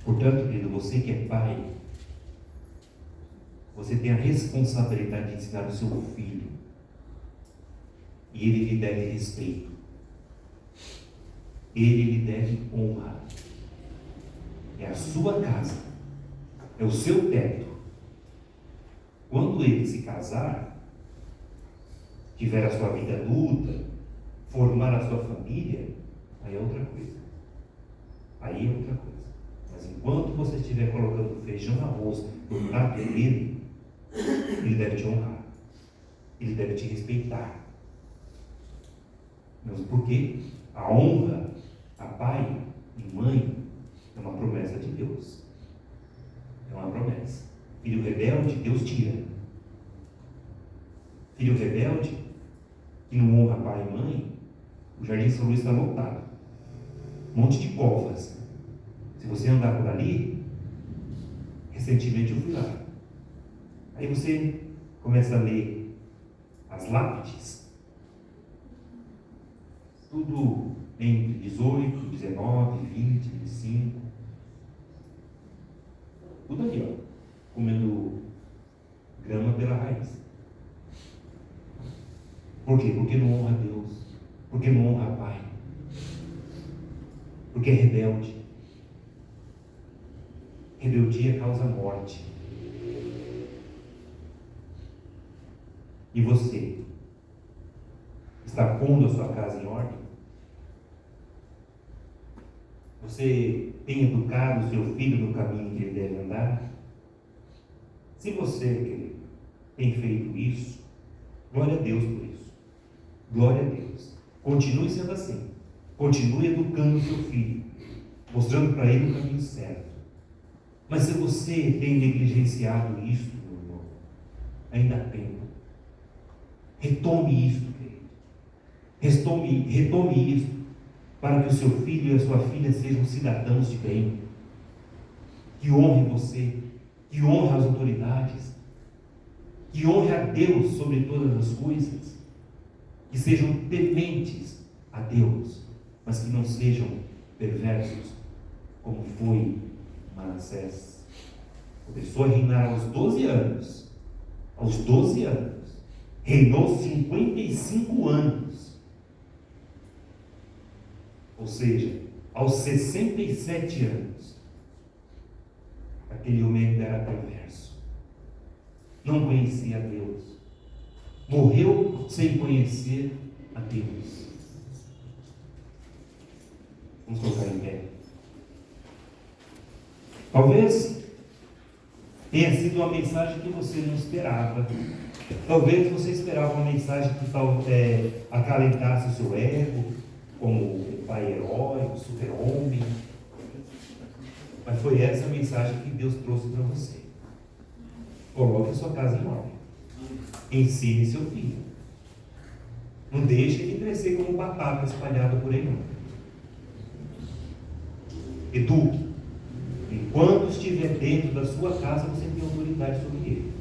Portanto, querido, você que é pai, você tem a responsabilidade de ensinar o seu filho. E ele lhe deve respeito. Ele lhe deve honra. É a sua casa. É o seu teto. Quando ele se casar, tiver a sua vida adulta, formar a sua família, aí é outra coisa. Aí é outra coisa. Mas enquanto você estiver colocando feijão e arroz no prato dele, ele deve te honrar. Ele deve te respeitar. Mas por quê? A honra a pai e mãe é uma promessa de Deus. É uma promessa. Filho rebelde, Deus tira. Filho rebelde, que não honra pai e mãe, o Jardim São Luís está lotado. Um monte de covas. Se você andar por ali, recentemente eu fui lá. Aí você começa a ler as lápides. Tudo entre 18, 19, 20, 25. Tudo ali, ó. Comendo grama pela raiz. Por quê? Porque não honra Deus. Porque não honra pai. Porque é rebelde. Rebeldia causa morte. E você está pondo a sua casa em ordem? Você tem educado o seu filho no caminho que ele deve andar? Se você, querido, tem feito isso, glória a Deus por isso. Glória a Deus. Continue sendo assim. Continue educando o seu filho, mostrando para ele o caminho certo. Mas se você tem negligenciado isso, meu irmão, ainda há tempo. Retome isso, querido. Retome isso, para que o seu filho e a sua filha sejam cidadãos de bem, que honrem você, que honrem as autoridades, que honrem a Deus sobre todas as coisas, que sejam tementes a Deus, mas que não sejam perversos, como foi Manassés. Começou a reinar aos 12 anos. Aos 12 anos. Reinou 55 anos. Ou seja, aos 67 anos, aquele homem ainda era perverso. Não conhecia a Deus. Morreu sem conhecer a Deus. Vamos colocar em pé. Talvez tenha sido uma mensagem que você não esperava. Talvez você esperava uma mensagem que acalentasse o seu ego, como um pai herói, um super-homem. Mas foi essa a mensagem que Deus trouxe para você. Coloque a sua casa em ordem. Ensine seu filho. Não deixe ele crescer como um batata espalhado por aí, não. Eduque. Enquanto estiver dentro da sua casa, você tem autoridade sobre ele.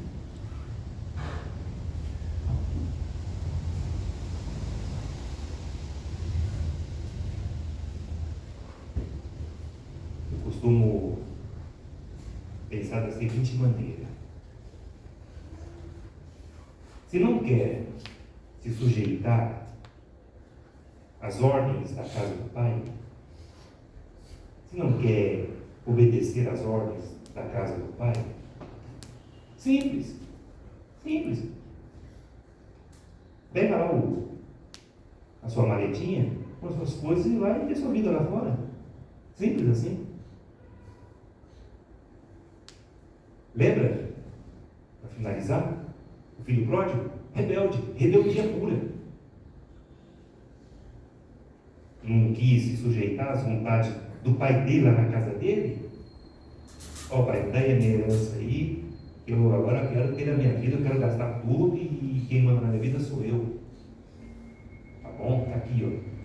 Eu costumo pensar da seguinte maneira: se não quer se sujeitar às ordens da casa do pai, se não quer obedecer às ordens da casa do pai, simples, pega lá a sua maletinha com as suas coisas e vai ter sua vida lá fora, simples assim. Lembra? Para finalizar, o filho pródigo, rebelde, rebeldia pura. Não quis se sujeitar às vontades do pai dele lá na casa dele. Ó, pai, dá a minha herança aí, eu agora quero ter a minha vida, eu quero gastar tudo e quem manda na minha vida sou eu. Tá bom? Tá aqui, ó.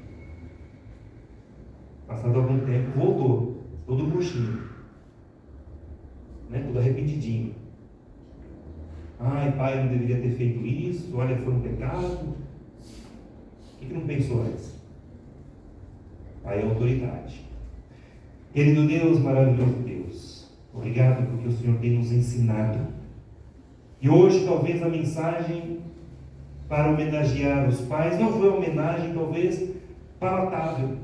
Passado algum tempo, voltou, todo murchinho, né? Todo arrependidinho. Ai, pai, eu não deveria ter feito isso, olha, foi um pecado. O que não pensou antes? Pai é autoridade. Querido Deus, maravilhoso Deus, obrigado porque o Senhor tem nos ensinado. E hoje talvez a mensagem para homenagear os pais não foi uma homenagem talvez palatável,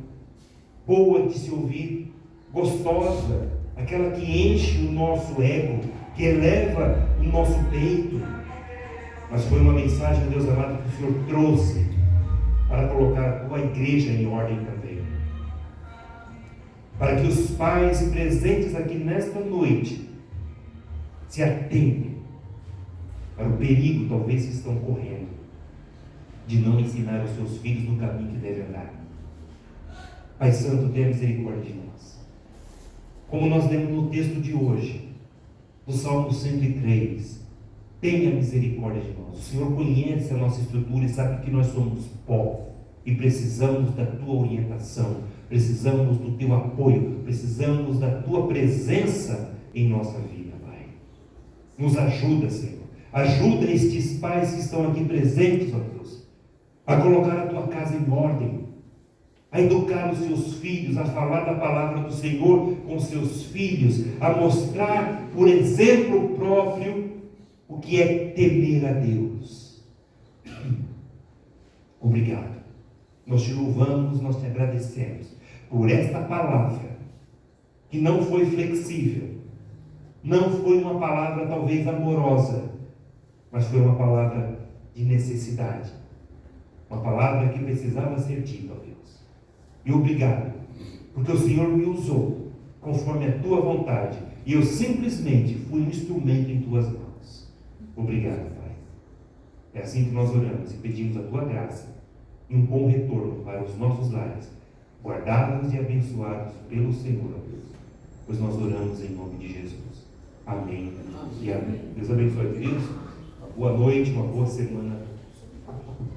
boa de se ouvir, gostosa, aquela que enche o nosso ego, que eleva o nosso peito, mas foi uma mensagem, Deus amado, que o Senhor trouxe para colocar a tua igreja em ordem também, para que os pais presentes aqui nesta noite se atentem para o perigo talvez que estão correndo de não ensinar os seus filhos no caminho que devem andar. Pai Santo, tenha misericórdia de nós. Como nós lemos no texto de hoje, do Salmo 103, tenha misericórdia de nós. O Senhor conhece a nossa estrutura e sabe que nós somos pó e precisamos da tua orientação, precisamos do teu apoio, precisamos da tua presença em nossa vida, Pai. Nos ajuda, Senhor. Ajuda estes pais que estão aqui presentes, ó Deus, a colocar a tua casa em ordem, a educar os seus filhos, a falar da palavra do Senhor com seus filhos, a mostrar por exemplo próprio o que é temer a Deus. Obrigado. Nós te louvamos, nós te agradecemos por esta palavra que não foi flexível, não foi uma palavra talvez amorosa, mas foi uma palavra de necessidade, uma palavra que precisava ser dita, ó Deus. E obrigado, porque o Senhor me usou conforme a tua vontade e eu simplesmente fui um instrumento em tuas mãos. Obrigado, Pai. É assim que nós oramos e pedimos a tua graça e um bom retorno para os nossos lares, guardados e abençoados pelo Senhor, ó Deus, pois nós oramos em nome de Jesus. Amém e amém. Deus abençoe, queridos. Uma boa noite, uma boa semana a todos.